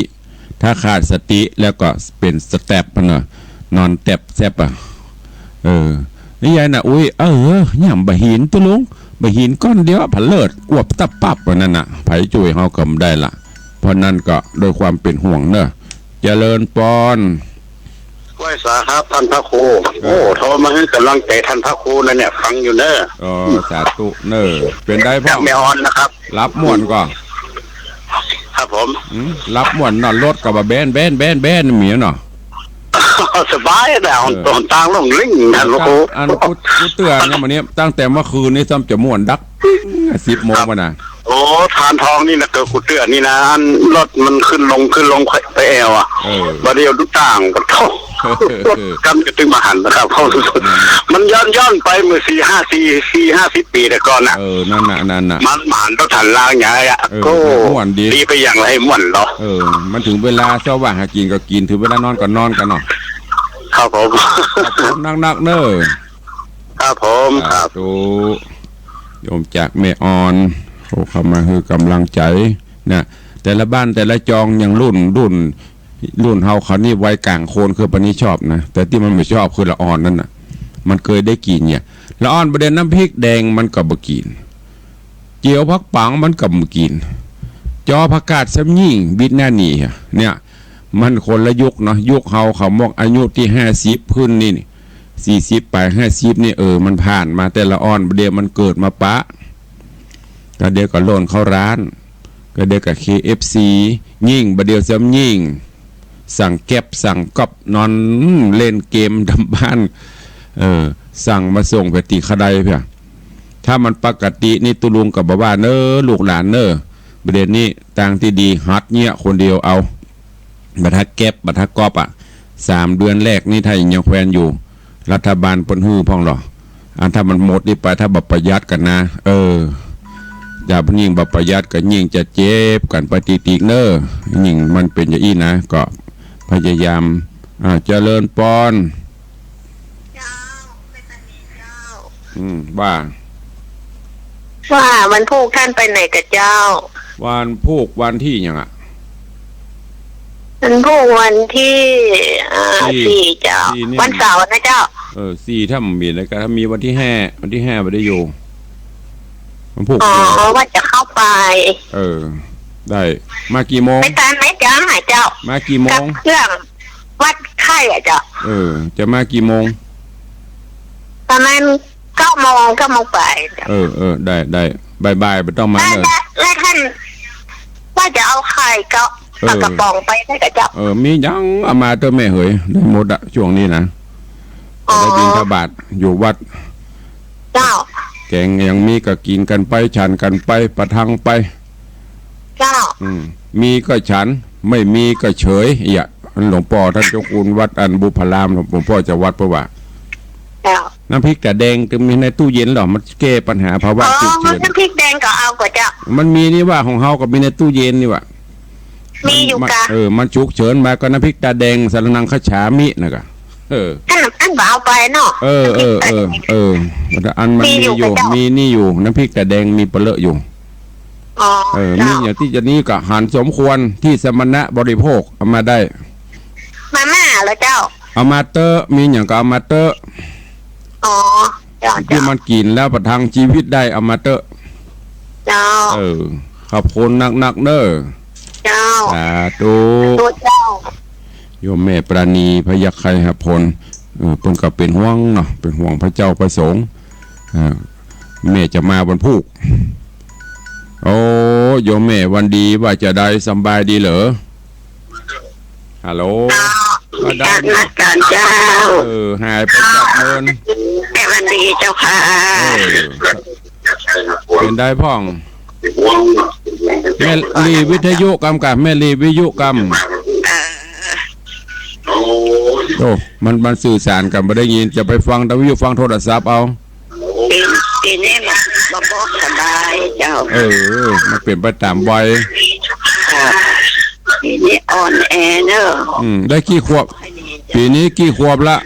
[SPEAKER 1] ถ้าขาดสติแล้วก็เป็นสแตปนะนอนแตบแซบนี่ยายน่ะอุ้ยย่ำบะหินตัวลุงบะหินก้อนเดียวผเลิดอวบตับปั๊บนั่นน่ะไผจุยเฮากำได้ละเพราะนั่นก็โดยความเป็นห่วงเนอะ เจริญปอน
[SPEAKER 3] ไหว้สาครับท่านพระครูโอ้โทรมาให้กำลังใจท่านพระครูนะเนี่ยฟังอยู่เนอะ
[SPEAKER 1] อ๋อสาธุเนอเป็นได้พ่
[SPEAKER 3] จา
[SPEAKER 1] อก
[SPEAKER 3] แม่ออนนะครับ
[SPEAKER 1] รับม่วนก็
[SPEAKER 3] ครับผม
[SPEAKER 1] รับม่วนนอนรถกับว่าแบนเหมียเนาะ
[SPEAKER 3] สบายแต่ตอนต่างลงลิงท่านพระครู
[SPEAKER 1] อันกูเตือนเนี่ยวันนี้ตั้งแต่เมื่อคืนนี้ซ้ำจะม่วนดัก10 โมงมานะ
[SPEAKER 3] โอ้ทานทองนี่นะเกิดกุเตือนนี่นะอันรถมันขึ้นลงไปแอวอ่ะบัดเดียวดูต่างก็เท่ารถกันกระตึงมาหันนะครับเข้าสุดมันย้อนไปเมื่อ50 ปีแต่ก่อนน่ะ
[SPEAKER 1] นั่นน่ะ
[SPEAKER 3] มันหมานต้องทันล่างไงอ่ะก็
[SPEAKER 1] ม่วนดี
[SPEAKER 3] ดีไปอย่างไรม่วนเหรอ
[SPEAKER 1] มันถึงเวลาเช้าว่าหากินก็กินถึงเวลานอนก็นอนกันเนาะ
[SPEAKER 3] ครับผม
[SPEAKER 1] นักเนอ
[SPEAKER 3] ครับผมครับ
[SPEAKER 1] ดูโยมจากแม่ออนเขาเข้ามาคือกำลังใจเนี่ยแต่ละบ้านแต่ละจองอย่างรุ่นเฮาเขานี่ไว้กลางโคนคือปนี้ชอบนะแต่ที่มันไม่ชอบคือละอ่อนนั่นน่ะมันเคยได้กินเนี่ยละอ่อนประเด็นน้ำพริกแดงมันก็บ่กินเจียวผักปังมันก็บ่กินจอผักกาดซ้ำยิ่งบิดหน้านี่เนี่ยมันคนละยุคเนาะยุคเฮาเขามอกอายุที่50ขึ้นนี่40ไป50นี่มันผ่านมาแต่ละอ่อนประเดี๋ยวมันเกิดมาปะก็เดี๋ยวก็โลนเข้าร้านก็เดี๋ยวกับ KFC ยิ่งประเดี๋ยวซ้ำยิ่งสั่งแก็บสั่งก๊อบนอนเล่นเกมดำบ้านสั่งมาส่งไปตีขะไดเพื่อถ้ามันปกตินี่ตุลุงกับบ้านลูกหลานประเด็นนี้ต่างที่ดีฮัดเนี่ยคนเดียวเอาบัตรแก็บบัตรก๊อบ3 เดือนแรกนี่ไทยยังแควนอยู่รัฐบาลปนหู้พ่องหรอถ้ามันหมดนี่ไปถ้าบัประหยัดกันนะอย่ายิ่งบัประหยัดกันยิ่งจะเจ็บกันไปตีกยิ่งมันเป็นอย่างนี้นะก็พยายามเจริญปอน
[SPEAKER 2] เจ้าไม่ตันนี้เจ้า
[SPEAKER 1] ว่า
[SPEAKER 2] วันพูกท่านไปไหนกับเจ้า
[SPEAKER 1] วันพูกวันที่อย่าง
[SPEAKER 2] วันพูกวันที่4เจ้าวันเสาร์นะเจ้า
[SPEAKER 1] 4ถ้ามีแล้วก็ถ้ามีวันที่5ไม่ได้อยู่มันพูก
[SPEAKER 2] ว่าจะเข้าไป
[SPEAKER 1] ได้มากี่โมง
[SPEAKER 2] ไปตามไหมเจ้า
[SPEAKER 1] มากี่โมง
[SPEAKER 2] เครื่องวัดไข้อ่ะเจ้า
[SPEAKER 1] จะมากี่โมง
[SPEAKER 2] ประมาณ9 โมงไป
[SPEAKER 1] ได้บ่ายไม่ต้องมาเลย
[SPEAKER 2] แล้วท่านว่าจะเอาไข่ก็ปากกระป๋องไปได้กับเจ้า
[SPEAKER 1] มียังเอามาเตอแม่เหยได้หมดอะช่วงนี้นะได้บิณฑบาตอยู่วัด
[SPEAKER 2] เจ้า
[SPEAKER 1] แกงยังมีก็กินกันไปฉันกันไปประทังไป
[SPEAKER 2] เจ้า
[SPEAKER 1] มีก็ฉันไม่มีก็เฉยหลวงพ่อท่านเจ้าคุณวัดอันบุพรามหลวงพ่อจะวัดเพราะว่าน้ำพริกกะแดงจะมีในตู้เย็นหรอมันแก้ปัญหาภาวะฉุกเฉิน
[SPEAKER 2] น้ำพริกแดงก็เอากว่าเจ้า
[SPEAKER 1] มันมีนี่ว่าของเฮากับมีในตู้เย็นนี่ว่า
[SPEAKER 2] มีอยู่กะ
[SPEAKER 1] มันฉุกเฉินมาก็น้ำพริกกะแดงสารนังขฉามินะกะ
[SPEAKER 2] อันบ่เอาไปเนาะ
[SPEAKER 1] อันมันมีอยู่มีนี่อยู่น้ำพริกกะแดงมีเปลือกอยู่มีอย่างที่จะนี้ก็หันสมควรที่สมณะบริโภคเอามาได้
[SPEAKER 2] มาม่าเหรอเจ้า
[SPEAKER 1] เอามาเตอร์มีอย่างก็เอามาเตอร์ที่มันกินแล้วประทังชีวิตได้เอามาเตอร์
[SPEAKER 2] เจ้า
[SPEAKER 1] ขอบคุณนักเนอ
[SPEAKER 2] เจ้า
[SPEAKER 1] สาธุโยมแม่ปราณีพยัคฆ์ไคหพลเพิ่นก็เป็นห่วงเนาะเป็นห่วงพระเจ้าประสงค์แม่จะมาวันพุธโอ้โยมแม่วันดีว่าจะได้สบายดีเหรอฮัลโหล
[SPEAKER 2] ก็ได้การเจ้า
[SPEAKER 1] หายไปจากเมิน
[SPEAKER 2] แม่วันดีเจ้าค่ะ
[SPEAKER 1] เป็นได้พ่องแม่รีวิทยุกรรมกับแม่รีวิทยุกรรมโอ้มันสื่อสารกันไม่ได้ยินจะไปฟังวิทยุฟังโทรศัพท์เอา
[SPEAKER 2] ทีนี้มันบ่สบายเจ้า
[SPEAKER 1] มันเปลี่ยนไปตามวัย
[SPEAKER 2] ปีนี้อ่อนแอเนอะ
[SPEAKER 1] ได้กี่ขวบปีนี้กี่ขวบละ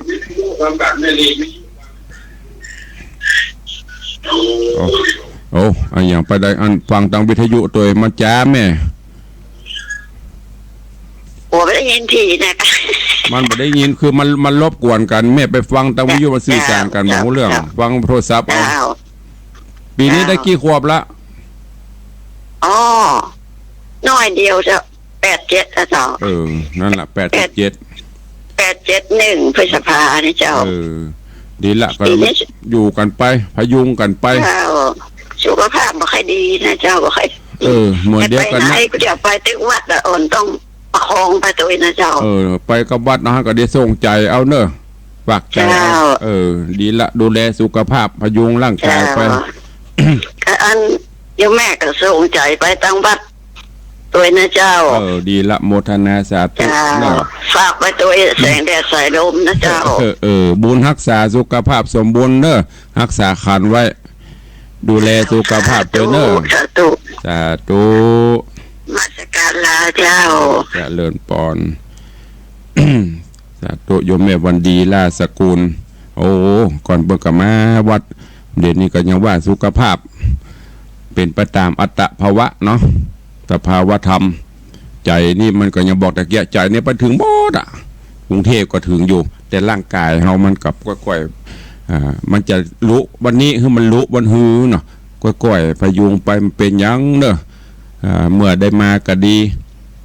[SPEAKER 1] โอ้อย่างไปได้อันฟังทางวิทยุตัวมันจ้าแม่
[SPEAKER 2] โอ้ไม่ได้ยินทีนะคะ
[SPEAKER 1] มันไม่ได้ยินคือมันรบกวนกันแม่ไปฟังทางวิทยุมาสื่อสารกันบางเรื่องฟังโทรศัพท์เอาปีนี้ได้กี่ขวบละ
[SPEAKER 2] น้อยเดียวจะ 87นะเจ้า
[SPEAKER 1] นั่นแหละ
[SPEAKER 2] 871พฤษภาเนี่ยเจ้า
[SPEAKER 1] ดีละก็อยู่กันไปพยุงกันไป
[SPEAKER 2] สุขภาพบ่ค่อยดีนะเจ้าบ่ค่อย
[SPEAKER 1] เหมือนเดียวกันนะ
[SPEAKER 2] ก็จะไปตึกวัดอ่อนต้องประคองไปตัวนะเจ้า
[SPEAKER 1] ไปกับวัดนะฮะก็ได้ส่งใจเอาเนอะฝากใจดีละดูแลสุขภาพพยุงร่างกายไป
[SPEAKER 2] อันยังแม่ก็ส่งใจไปตั้งวัดตัวนะเจ้า
[SPEAKER 1] ดีละโมทนาสาธุ
[SPEAKER 2] ฝากไปตัวแสงแดดสายลมนะเจ้า
[SPEAKER 1] บุญรักษาสุขภาพสมบูรณ์เนอะรักษาขันไว้ดูแลสุขภาพตัวเนอะสาธุ
[SPEAKER 2] มาสการลาเจ้า
[SPEAKER 1] เจริญพรสาธุโยมแม่วันดีลาสกุลโอ้ก่อนเบิกมาวัดเดี๋ยวนี้ก็ยังว่าสุขภาพเป็นไปตามอัตภาวะเนาะสภาวะธรรมใจนี่มันก็ยังบอกตะเกียใจเนี่ยไปถึงบอดกรุงเทพก็ถึงอยู่แต่ร่างกายเรามันกับก้อยมันจะรู้วันนี้คือมันรู้วันฮือเนาะก้อยพยุงไปมันเป็นยังเนอะเมื่อได้มาก็ดี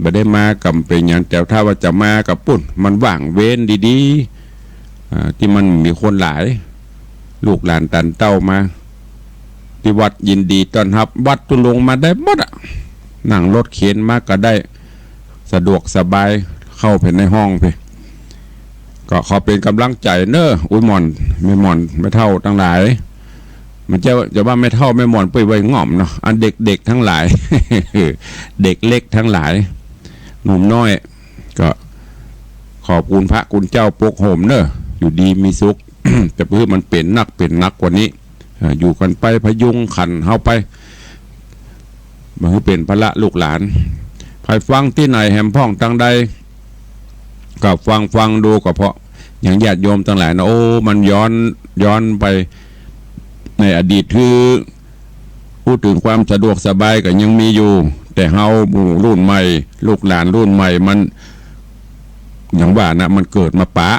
[SPEAKER 1] ไม่ได้มากับเป็นอย่างแต่ถ้าว่าจะมากับปุ่นมันว่างเว้นดีๆที่มันมีคนหลายลูกหลานตันเต้ามาที่วัดยินดีต้อนรับวัดตุลงมาได้หมดนั่งรถเข็นมาก็ได้สะดวกสบายเข้าไปในห้องไปก็ขอเป็นกำลังใจเนอะอุ้ยหมอนไม่เท่าทั้งหลายมันจะว่าไม่เท่าไม่หมอนไปไว้ง่อมเนาะอันเด็กทั้งหลาย เด็กเล็กทั้งหลายหนุ่มน้อยก็ขอบคุณพระคุณเจ้าปกโหมเนอะอยู่ดีมีสุข แต่เพื่อมันเป็นนักกว่านี้อยู่กันไปพยุงขันเข้าไปมันเป็นพระลูกหลานใครฟังที่ไหนแหมพ่องตั้งใดก็ฟังดูก็เพราะอย่างญาติโยมทั้งหลายนะโอ้มันย้อนไปในอดีตคือพูดถึงความสะดวกสบายก็ยังมีอยู่แต่เฮารุ่นใหม่ลูกหลานรุ่นใหม่มันอย่างว่านะมันเกิดมาปะ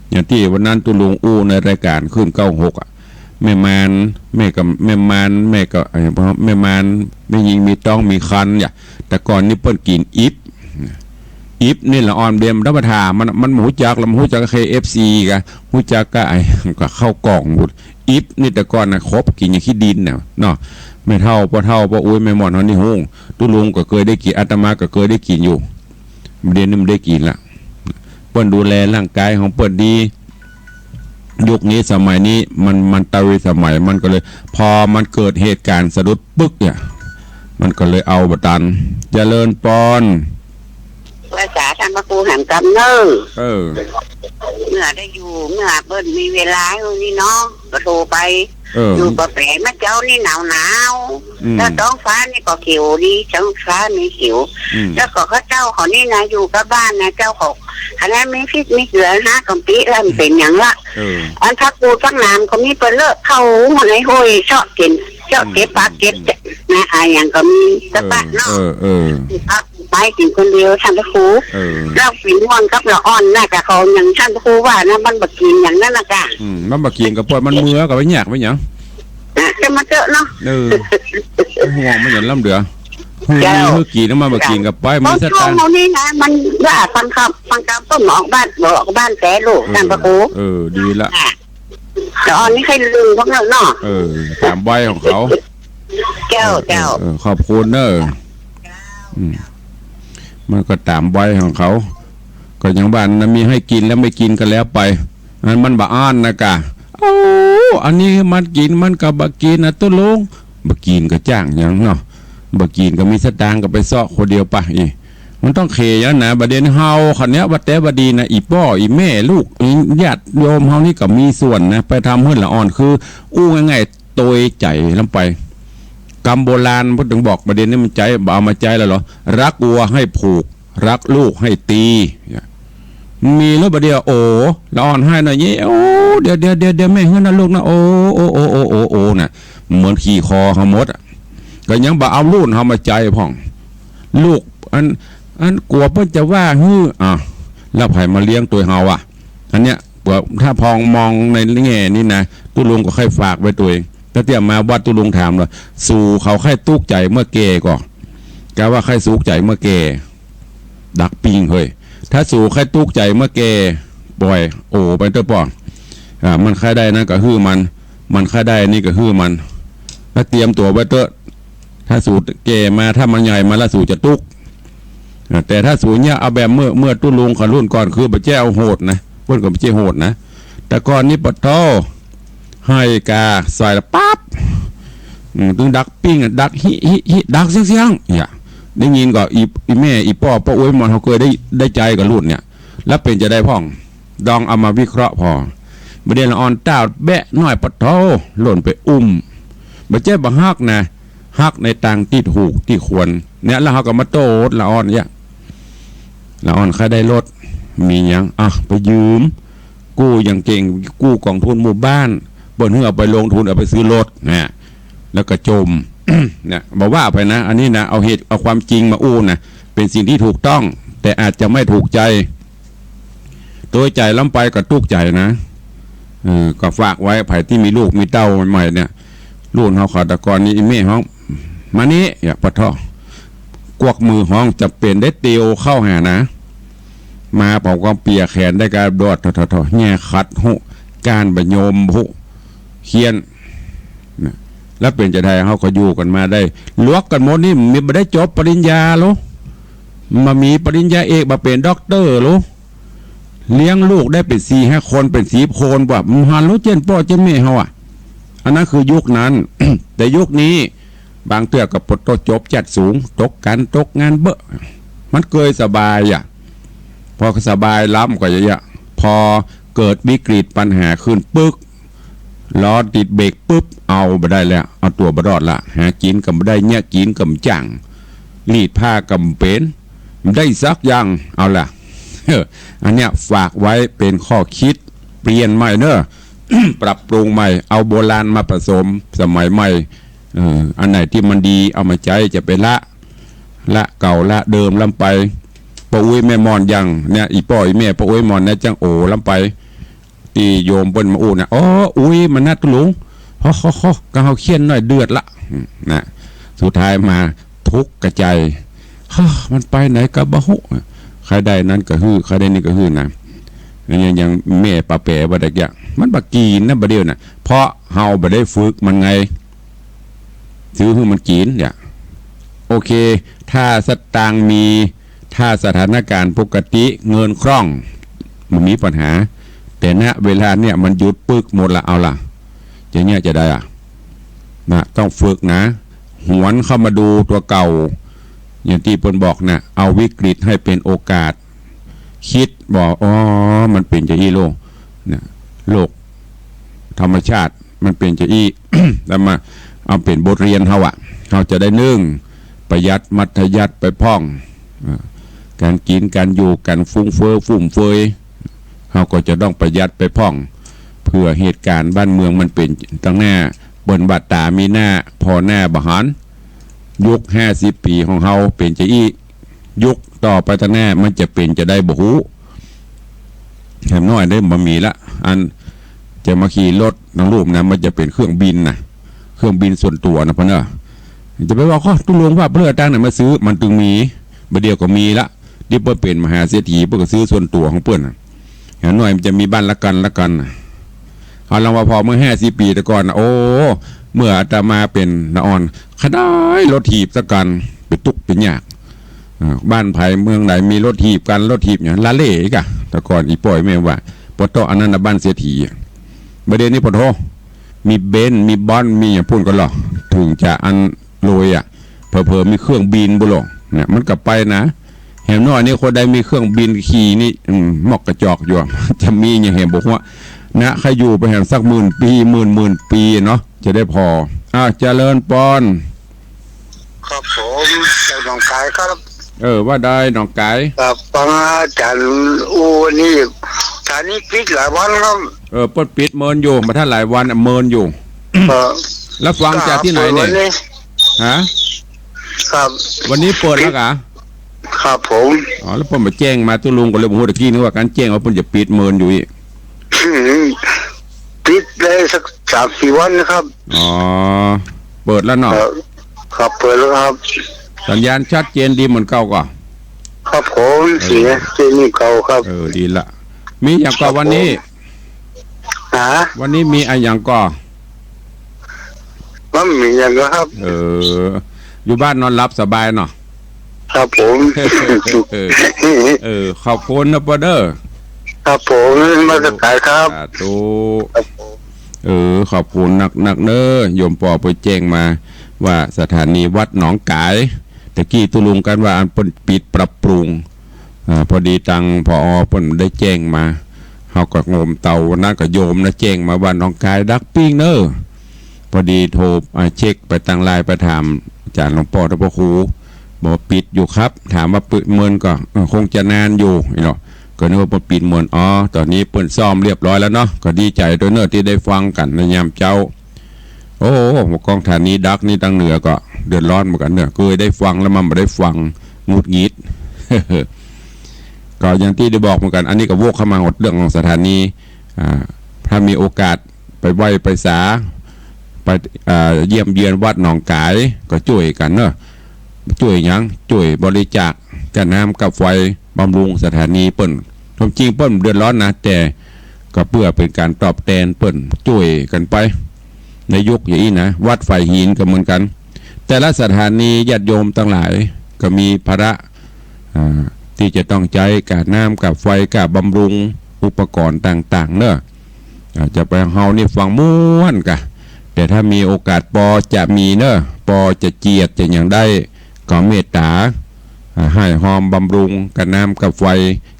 [SPEAKER 1] อย่างที่วันนั้นตุลุงอู้ในรายการขึ้น96แม่มานแม่ก็แม่ยิงมีต้องมีคันเนี่ยแต่ก่อนนี่เปิ้นกินอิฟนี่ละอ่อนเบียมรับประทานมันหมูจักแล้วหมูจักKFCกะหมูจักก็ก็เข้ากล่องหมดอิฟนี่แต่ก่อนนะครบกินอย่างขี้ดินเนี่ยเนาะไม่เท่าพออุ้ยไม่หมอนเขานี่ฮงตุลุงก็เคยได้กินอาตมาก็เคยได้กินอยู่เดือนนึงได้กินละเปิ้นดูแลร่างกายของเปิ้นดียุคนี้สมัยนี้มันตะวิสมัยมันก็เลยพอมันเกิดเหตุการณ์สะดุดปึ๊กเนี่ยมันก็เลยเอาบตันเจริญปอน
[SPEAKER 2] ภาษาทางพระครูแห่งกำเนิดเมื่อได้อยู่เมื่อเปิ้นมีเวลาอยู่นี่เนาะก็โทรไปอยู่ประแปะมาเจ้านี่หนาวแล้วท้องฟ้านี่ก็เขียวดีท้องฟ้านี่เขียวแล้วก็เขาเจ้าเขานี่นะอยู่กับบ้านนะเจ้าของคณะไม่พิษไม่เกลือนะกำปีแล้วมันเป็นอย่างละอันพักปูพักน้ำเขามีเปิดเลิกเข้าหัวในห้อยชอบกินชอบเก็บปลาเก็บนะอะไรอย่างก็มีตะปะเนาะพักไปกินคนเดียวท่านพระครูเราฝีม่วงกับเราอ่อนน่ะกับเขาอย่างท่านพระครูว่านะมันบักกินอย่างนั้นนะกะ
[SPEAKER 1] มันบักกินกับปอยมันเมื่อกับไปหยากไปหยัง
[SPEAKER 2] จะมาเจอเนาะ
[SPEAKER 1] ห่วงมันอย่างล่ำเดือคือกินแล้วมาบักกินกับปอยมัน
[SPEAKER 2] สตาร์นี่นะมันว่าฟังคำต้นหมอกบ้านแต่ลูกท่านพระครู
[SPEAKER 1] ดีละ
[SPEAKER 2] แต่อ่อนนี่ใครลืมพวกเราเนาะ
[SPEAKER 1] ตามใบของเขา
[SPEAKER 2] แก้ว
[SPEAKER 1] ขอบคุณเนอะมันก็ตามใบของเขาก็อย่างบ้านนะมีให้กินแล้วไม่กินกันแล้วไปมันบะอ้านนะกะโอ้อันนี้มันกินมันกับบะกินนะต้นลงบะกินก็จ้างอย่างเนาะบะกินก็มีสตางค์ก็ไปซอกคนเดียวไปมันต้องเคยนะประเด็นเฮาคนเนี้ยวัดแต่บดีนะอีป้ออีแม่ลูกญาติโยมเฮานี่ก็มีส่วนนะไปทำเพื่อนละอ่อนคืออู้ง่ายๆโตยใจลงไปกรรมโบราณพูดถึงบอกประเด็นนี้มันใจเอามาใจแล้วเหรอรักวัวให้ผูกรักลูกให้ตีมีแล้วประเดี๋ยวโอ้ละอ่อนให้หน่อยยี่โอ้เดี๋ยวแม่เฮือนนะลูกนะโอ้น่ะเหมือนขี่คอเขามดก็ยังบ่เอาลูกเขามาใจพ่องลูกอันกลัวเพิ่นจะว่าแล้วไผมาเลี้ยงตัวเฮาอันเนี้ยถ้าพองมองในแง่นี้นะตุลุงก็ค่อยฝากไว้ตัวเองถ้าเตรียมมาวัดตุลุงถามเลยสู่เขาค่อยตุกใจเมื่อเกก่อ กะว่าใครสุกใจเมื่อแก่ดักปิงเฮ้ยถ้าสู่ใครตุกใจเมื่อแก่ปล่อยโอ้ไปเตอร์ปอนมันใครได้นั่นก็ฮื้อมันใครได้นี่ก็ฮื้อมันแล้วเตรียมตัวไว้เตอร์ถ้าสู่แก่มาถ้ามันใหญ่มาแล้วสู่จะตุกแต่ถ้าสู่เนี่ยเอาแบบเมื่อตุ้ลุงขรุ่นก่อนคือบัจเจ้าโหดนะเพิ่นก็บัจเจ้าโหดนะแต่ก่อนนี้ปะโตให้กาใส่ละปั๊บตึงดักปิ้งดักฮิดักเสียงอย่าได้ยินก็อีแม่อีป้าโอ้ยมันเขาเคยได้ใจกับรุ่นเนี่ยแล้วเป็นจะได้พ่องดองเอามาวิเคราะห์พอประเด็นละอ่อนเต้าแบะน้อยปะโตหล่นไปบัจเจ้าบังฮักนะฮักในต่างที่ถูกที่ควรเนี่ยแล้วเขาก็มาโต้ละอ่อนเนี่ยละอ่อนใครได้รถมีอย่างไปยืมกู้อย่างเก่งกู้กองทุนหมู่บ้านบนเพื่อเอาไปลงทุนเอาไปซื้อรถนะแล้วก็จม เนี่ยบอกว่าไปนะอันนี้นะเอาความจริงมาอู้นะเป็นสิ่งที่ถูกต้องแต่อาจจะไม่ถูกใจตัวใจล้ำไปกับตุกใจนะก็ฝากไว้ไผ่ที่มีลูกมีเต้าใหม่เนี่ยรุ่นเขาขาตะกรนี่อีเม่ห้องมานี้อย่าปะทอกวกมือห้องจะเปลี่ยนได้เตียวเข้าหานะมาเป่าความเปียแขนได้การดอดทอแง่ขัดหุการบะโยมหุเขียนนะแล้วเป็นจะไทยเขาก็อยู่กันมาได้ลวกกันหมดนี่มีไม่ได้จบปริญญาหรอมามีปริญญาเอกมาเป็นด็อกเตอร์หรอเลี้ยงลูกได้เป็น4-5 คนเป็น10 คนแบบหันรู้เจนพ่อเจนแม่เขาอันนั้นคือยุคนั้น แต่ยุคนี้บางเตือกับปตจบจัดสูงตกงานเบอะมันเคยสบายพอสบายล้ำกว่าเยอะพอเกิดวิกฤตปัญหาขึ้นปึ๊กล้อติดเบรกปุ๊บเอาไปได้แล้วเอาตัวบรอดละหากินกับได้เนี่ยกินกับจังรีดผ้ากับเป็นได้สักอย่างเอาล่ะอันเนี้ยฝากไว้เป็นข้อคิดเปลี่ยนใหม่เนอะ ปรับปรุงใหม่เอาโบราณมาผสมสมัยใหม่อันไหนที่มันดีเอามาใช้จะเป็นละเก่าละเดิมล้ำไปปะอุ้ยแม่มอนยังเนี่ยอีป้ออีแม่ปะอุ้ยมอนเนี่ยจังโอ้ล้ำไปตีโยมเปิ้นมาอู้นะอุ้ยมันน่าตุลุงก็เขาเคียนหน่อยเดือดละนะสุดท้ายมาทุกกระจายมันไปไหนกับบะหุใครได้นั้นก็ฮือใครได้นี่ก็ฮือนะยังแม่ปะแปะบ่ได้แกมันบักกีนนะบ่เดียวน่ะเพราะเฮาบ่ได้ฝึกมันไงซื้อให้มันกินเนี่ยโอเคถ้าสตางค์มีถ้าสถานการณ์ปกติเงินคล่องมันมีปัญหาแต่ณเวลาเนี่ยมันหยุดปึกหมดละเอาล่ะจะได้นะต้องฝึกนะหวนเข้ามาดูตัวเก่าอย่างที่เพิ่นบอกนะเอาวิกฤตให้เป็นโอกาสคิดบอกมันเป็นจะอีโลกเนี่ยโลกธรรมชาติมันเป็นจะอี แล้วมาเอาเป็นบทเรียนเขาจะได้ประหยัดมัธยัติไปพ่องการกินการอยู่การฟุ้งเฟ้อฟุ่มเฟือยเขาก็จะต้องประหยัดไปพ่องเพื่อเหตุการณ์บ้านเมืองมันเป็นตั้งหน้าบนบัตรตามีหน้าพอหน้าบหันยุค50 ปีของเขาเป็นจะอียุคต่อไปตั้งหน้ามันจะเป็นจะได้บ่ฮู้แถมน้อยได้บ่มีละอันจะมาขี่รถน้องรูปนะมันจะเป็นเครื่องบินนะเครื่องบินส่วนตัวนะพ่อเนอะจะไปว่าตุ้งลงว่าเพื่อตั้งไหนมาซื้อมันตึงมีบ่เดียวก็มีละดิเปิ้ลเป็นมหาเศรษฐีเปิ้ลก็ซื้อส่วนตัวของเปิ้ลแถมน้อยมันจะมีบ้านละกันเอาลองว่าพอเมื่อ50 ปีแต่ก่อนเมื่ออาตมาเป็นนาอ่อนขดายรถถีบสักกันเป็นตุกเป็นยากบ้านไผ่เมืองไหนมีรถถีบกันรถถีบอย่างละเล่กะแต่ก่อนอีป่อยแม่ว่าปตอันนั้นบ้านเศรษฐีประเด็นนี้ปตมีเบนมีบอนมีอย่างพูดกันหรอถึงจะอันรวยเผลอมีเครื่องบินบุหรี่เนี่ยมันกลับไปนะแหมน้อยนี่คนใดมีเครื่องบินขี่นี่หมอกกระจอกอยู่จะมีอย่างเห็นบอกว่านะใครอยู่ไปแหมสัก10,000 ปีหมื่นปีเนาะจะได้พอเจริญปอน
[SPEAKER 3] ครับผมเจ้าน้องกายครับ
[SPEAKER 1] ว่าได้น้องกาย
[SPEAKER 3] ครับฟังอาจารย์นี่ฐานนี้ปิดหลายวันครับ
[SPEAKER 1] ปดปิดเมินอยู่มาท่านหลายวันเมินอยู่แล้วฟังจากที่ไหนเนี่ยฮะ
[SPEAKER 3] ครับ
[SPEAKER 1] วันนี้เปิดแล้วกะ
[SPEAKER 3] ครับผม
[SPEAKER 1] แล้วผมมาแจ้งมาตุ้ลุงก็เลยบอกว่าตะกี้นึกว่าการแจ้งว่าผมจะปิดเมินอยู่อีก
[SPEAKER 3] ปิดเลยสัก3-4 วันนะครับ
[SPEAKER 1] เปิดแล้วเนาะ
[SPEAKER 3] ครับเปิดแล้วครับ
[SPEAKER 1] สัญญาณชัดเจนดีเหมือนเก่าก็
[SPEAKER 3] ครับผมเสียเจนี่เก่าครับ
[SPEAKER 1] ดีละมีอย่างก็วันนี้ วันนี้มีอะไรอย่างก็
[SPEAKER 3] มันมีอย่างก็ครับ
[SPEAKER 1] อยู่บ้านนอนรับสบายเนาะ
[SPEAKER 3] ครับผม
[SPEAKER 1] ขอบคุณนะปอเดอร์
[SPEAKER 3] ครับผมมาสกายครับ
[SPEAKER 1] ตูขอบคุณนักเนอโยมปอไปแจ้งมาว่าสถานีวัดหนองกายตะกี้ตุลุงกันว่าอันปิดปรับปรุงพอดีตังพอเพิ่นได้แจ้งมาเฮาก็งมเตาวันนั้นก็โยมนะแจ้งมาว่าหนองกายดักปิ้งเนอพอดีโทรเช็คไปตังไลน์ไปถามอาจารย์หลวงพ่อท่านพระครูบอกปิดอยู่ครับถามว่าปิดเมินก็คงจะนานอยู่เนาะก็นึกว่าปิดเมินตอนนี้เปิ้นซ่อมเรียบร้อยแล้วเนาะก็ดีใจด้วยเนอะที่ได้ฟังกันในยามเจ้าโอ้กองฐานนี้ดักนี่ตั้งเหนือก็เดือดร้อนเหมือนกันเนอะเคยได้ฟังแล้วมันไม่ได้ฟังงุดงิด ก็อย่างที่ได้บอกเหมือนกันอันนี้ก็โวกเข้ามาหมดเรื่องของสถานีถ้ามีโอกาสไปไหว้ไปสาไปเยี่ยมเยียนวัดหนองกายก็ช่วยกันเนอะช่วยยังช่วยบริจาคกันน้ำกับไฟบำรุงสถานีเปิ้นความจริงเปิ้นเดือดร้อนนะแต่ก็เพื่อเป็นการตอบแทนเปิ้นช่วยกันไปในยุคอย่างนี้นะวัดไฟหินก็เหมือนกันแต่ละสถานีญาติโยมทั้งหลายก็มีภาระที่จะต้องใช้การน้ำกับไฟกับบำรุงอุปกรณ์ต่างๆเนอะจะไปเฮานี่ฟังม้วนกะแต่ถ้ามีโอกาสปอจะมีเนอะปอจะเจียดจะอย่างได้ก็เมตตาให้หอมบำรุงกันน้ำกับไฟ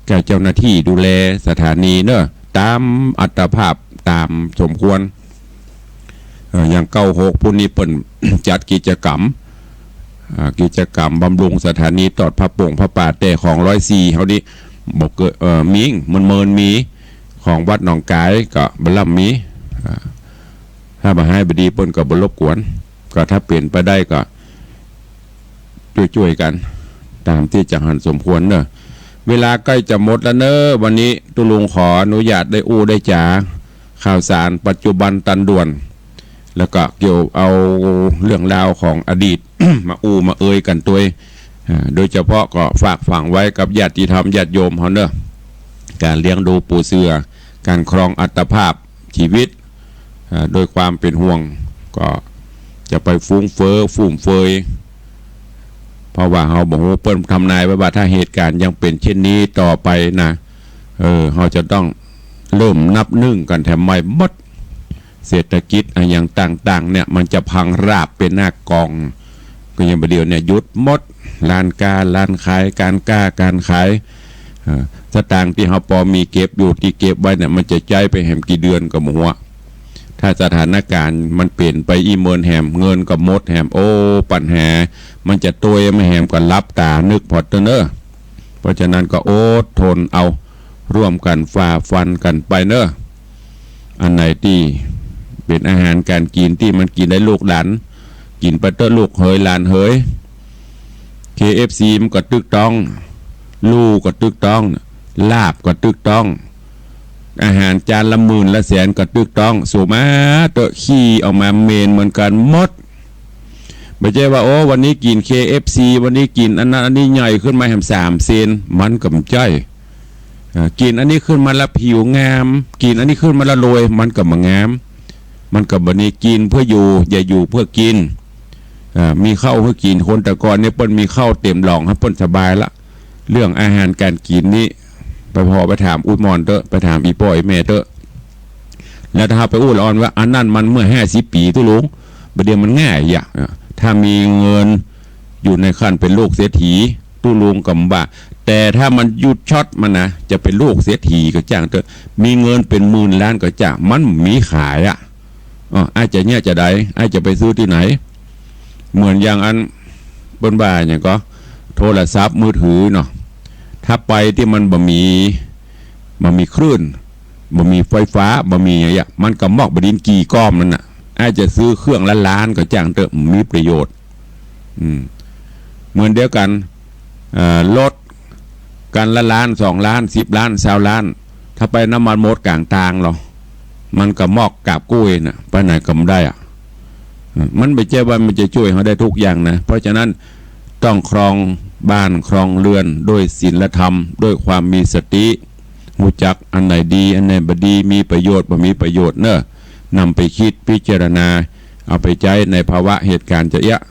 [SPEAKER 1] แก่เจ้าหน้าที่ดูแลสถานีเนอะตามอัตภาพตามสมควรอย่าง96ผู้นี้เปิ่น จัดกิจกรรมบำรุงสถานีตอดพระป่งพระป่าแต่ของ104เขาดิบอกเกิดมีมีของวัดหนองกายก็บลัมมีถ้ามาให้บดีเปิ่นก็บรบกวนก็ถ้าเปลี่ยนไปได้ก็ช่วยกันตามที่จะหันสมควรเนอะเวลาใกล้จะหมดแล้วเนอะวันนี้ตุลุงขออนุญาตได้ได้จ๋าข่าวสารปัจจุบันตันด่วนแล้วก็เกี่ยวเอาเรื่องราวของอดีต มามาเอ่ยกันตัวโดยเฉพาะก็ฝากฝังไว้กับญาติธรรมญาติโยมเขาเนอะการเลี้ยงดูปูเสือการครองอัตภาพชีวิตโดยความเป็นห่วงก็จะไปฟุ่มเฟยเพราะว่าเขาบอกว่าเปิ้ลทำนายไว้ว่าถ้าเหตุการณ์ยังเป็นเช่นนี้ต่อไปนะเขาจะต้องเริ่มนับหนึ่งกันแถมไม่หมดเศรษฐกิจอย่างต่างๆเนี่ยมันจะพังราบเป็นหน้ากองก็ยังประเดี๋ยวเนี่ยยุดหมดร้านขายการขายสตางค์ที่เขาพอมีเก็บอยู่ที่เก็บไว้เนี่ยมันจะใจไปแหมกี่เดือนกับหัวถ้าสถานการณ์มันเปลี่ยนไปอีเมินแหมเงินกับมดแหมปัญหามันจะตัวไม่แหมกับรับตานึกพอเตอร์เพราะฉะนั้นก็อดทนเอาร่วมกันฝ่าฟันกันไปเนอะอันไหนที่เป็นอาหารการกินที่มันกินได้ลูกหลานกินไปเตอร์ลูกเฮยหลานเฮย KFC มันก็ตึกต้องลูกก็ตึกต้องลาบก็ตึกต้องอาหารจานละหมื่นละแสนก็ตึกต้องสูมาเตอะขี้ออกมาเมนเหมือนกันหมดไม่ใช่ว่าวันนี้กิน KFC วันนี้กินอันนั้นอันนี้ใหญ่ขึ้นมาแหม3 เซนมันก็ไม่ใช่กินอันนี้ขึ้นมาละผิวงามกินอันนี้ขึ้นมาละรวยมันก็มางามมันก็บันนี้กินเพื่ออยู่อย่าอยู่เพื่อกินมีข้าวเพื่อกินคนแต่ก่อนเนี่ยเปิ้นมีข้าวเต็มหลองให้เปิ้นสบายละเรื่องอาหารการกินนี่ไปถามอุดมอนเตอะไปถามอีป้อยแม่เตอะแล้วถ้าไปอู้ละออนว่าอันนั้นมันเมื่อ50 ปีตุลุงประเดี๋ยวมันง่ายอย่างถ้ามีเงินอยู่ในขั้นเป็นลูกเศรษฐีตุลุงกับบ่าแต่ถ้ามันหยุดช็อตมันนะจะเป็นลูกเศรษฐีก็จ้างเตอะมีเงินเป็นหมื่นล้านก็จ้างมันมีขายอาจจะเนี่ยจะได้อาจจะไปซื้อที่ไหนเหมือนอย่างอันบนบ่าอย่างก็โทรศัพท์มือถือเนาะถ้าไปที่มันบ่มีคลื่นบ่มีไฟฟ้าบ่มีอย่างเงี้ยมันก็มอกบดินกี่ก้อมนั่นน่ะอาจจะซื้อเครื่องละล้านก็จ้างเถอะมีประโยชน์เหมือนเดียวกันรถกันละล้าน2 ล้าน10 ล้าน20 ล้านถ้าไปน้ำมันหมดกลางทางหรอมันก็มอกกาบกุ้ยน่ะไปไหนก็ไม่ได้มันไม่ใช่ว่ามันจะช่วยเขาได้ทุกอย่างนะเพราะฉะนั้น ต้องครองบ้านครองเรือนด้วยศีลธรรมด้วยความมีสติรู้จักอันไหนดีอันไหนบ่ดีมีประโยชน์บ่มีประโยชน์เนอะนำไปคิดพิจารณาเอาไปใช้ในภาวะเหตุการณ์จะเยอะ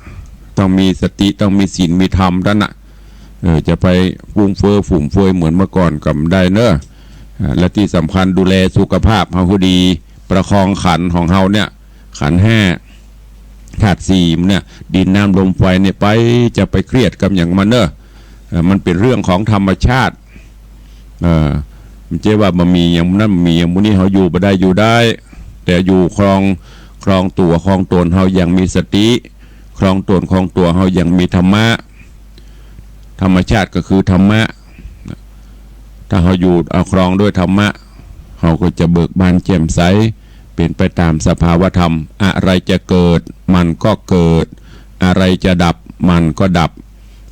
[SPEAKER 1] ต้องมีสติต้องมีศีลมีธรรมด้านน่ะจะไปฟุ้งเฟ้อฝุ่มเฟือยเหมือนเมื่อก่อนก็ไม่ได้เนอะและที่สำคัญดูแลสุขภาพเฮาให้ดีประคองขันของเฮาเนี่ยขันห้าธาตุสี่เนี่ยดินน้ำลมไฟเนี่ยไปจะไปเครียดกับอย่างมันเนอะมันเป็นเรื่องของธรรมชาติมันเจ๊ว่ามันมีอย่างนั้นมีอย่างนี้เขาอยู่บ่ได้อยู่ได้แต่อยู่ครองตัวครองตนเขาอย่างมีสติครองตนครองตัวเขาอย่างมีธรรมะธรรมชาติก็คือธรรมะถ้าเขาอยู่เอาครองด้วยธรรมะเขาก็จะเบิกบานแจ่มใสเป็นไปตามสภาวธรรมอะไรจะเกิดมันก็เกิดอะไรจะดับมันก็ดับ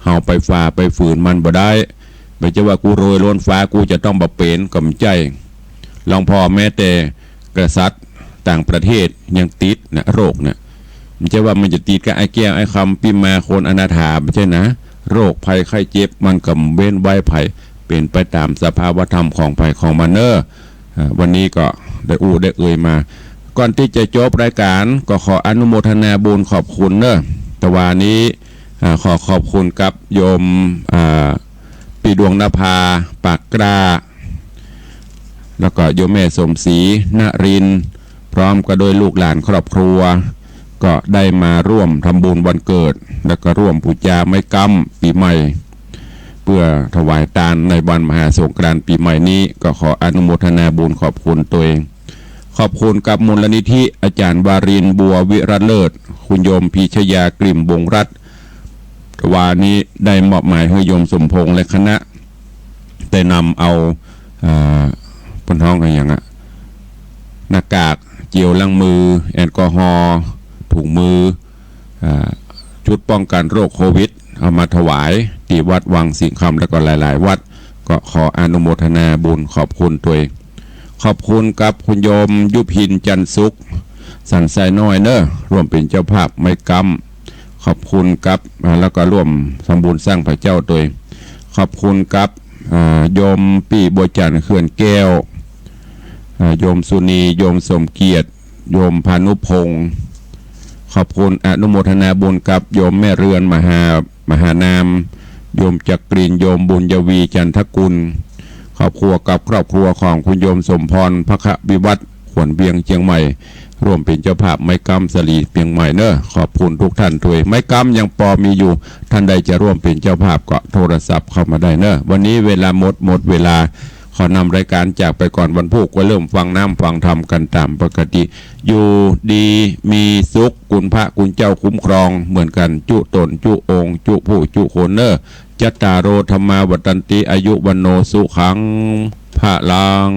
[SPEAKER 1] เขาไปฝ่าไปฝืนมันบ่ได้ไม่ใช่ว่ากูโรยล้นฟ้ากูจะต้องบะเป็นกำใจลองพอแม้แต่กษัตริย์ต่างประเทศยังติดนะโรคเนี่ยไม่ใช่ว่ามันจะติดกับไอ้แก้วไอ้คำปิมาคนอนาถาไม่ใช่นะโรคภัยไข้เจ็บมันกำเว้นไว้ภัยเป็นไปตามสภาวธรรมของภัยของมันเนอวันนี้ก็ได้ได้เอ่ยมาก่อนที่จะจบรายการก็ขออนุโมทนาบุญขอบคุณเนอะแต่วันนี้ขอขอบคุณกับโยมปีดวงนภาปากกล้าแล้วก็โยมแม่สมศรีณรินทร์พร้อมก็โดยลูกหลานครอบครัวก็ได้มาร่วมทำบุญวันเกิดแล้วก็ร่วมบูชาไม้กำปีใหม่เพื่อถวายทานในวันมหาสงกรานต์ปีใหม่นี้ก็ขออนุโมทนาบุญขอบคุณตัวเองขอบคุณกับมูลนิธิอาจารย์วารินบัววิรัตเลิศคุณโยมพีชยากลิ่มวงรัตน์วานี้ได้มอบหมายให้โยมสมพงษ์และคณะได้นำเอาปนท้องอะไรอย่างหน้ากากเจลล้างมือแอลกอฮอล์ถุงมือชุดป้องกันโรคโควิดเอามาถวายที่วัดวังสิงห์คำแล้วก็หลายๆวัดก็ขออนุโมทนาบุญขอบคุณตัวเองขอบคุณกับคุณโยมยุพินจันสุขสันไซน้อยเนอะร่วมเป็นเจ้าภาพไม้กำขอบคุณกับแล้วก็ร่วมสมบูรณ์สร้างพระเจ้าตัวเองขอบคุณกับโยมปีบัวจันทร์เขื่อนแก้วโยมสุนีโยมสมเกียรติโยมพานุพงศ์ขอบคุณอนุโมทนาบุญกับโยมแม่เรือนมหานามโยมจักรินโยมบุญยวีจันทกุลครอบครัวกับครอบครัวของคุณโยมสมพรพระวิวัฒน์ขวนเบียงเชียงใหม่ร่วมเป็นเจ้าภาพไม้กำสลีเชียงใหม่เนอะขอบคุณทุกท่านด้วยไม้กำยังพอมีอยู่ท่านใดจะร่วมเป็นเจ้าภาพก็โทรศัพท์เข้ามาได้เนอะวันนี้เวลาหมดเวลาขอนำรายการจากไปก่อนวันพุธก็เริ่มฟังน้ำฟังธรรมกันตามปกติอยู่ดีมีสุขคุณพระคุณเจ้าคุ้มครองเหมือนกันจุตนจุองค์จุผู้จุโคนเนอจัตตาโรธรรมาวัตันติอายุวันโนสุขังพระลัง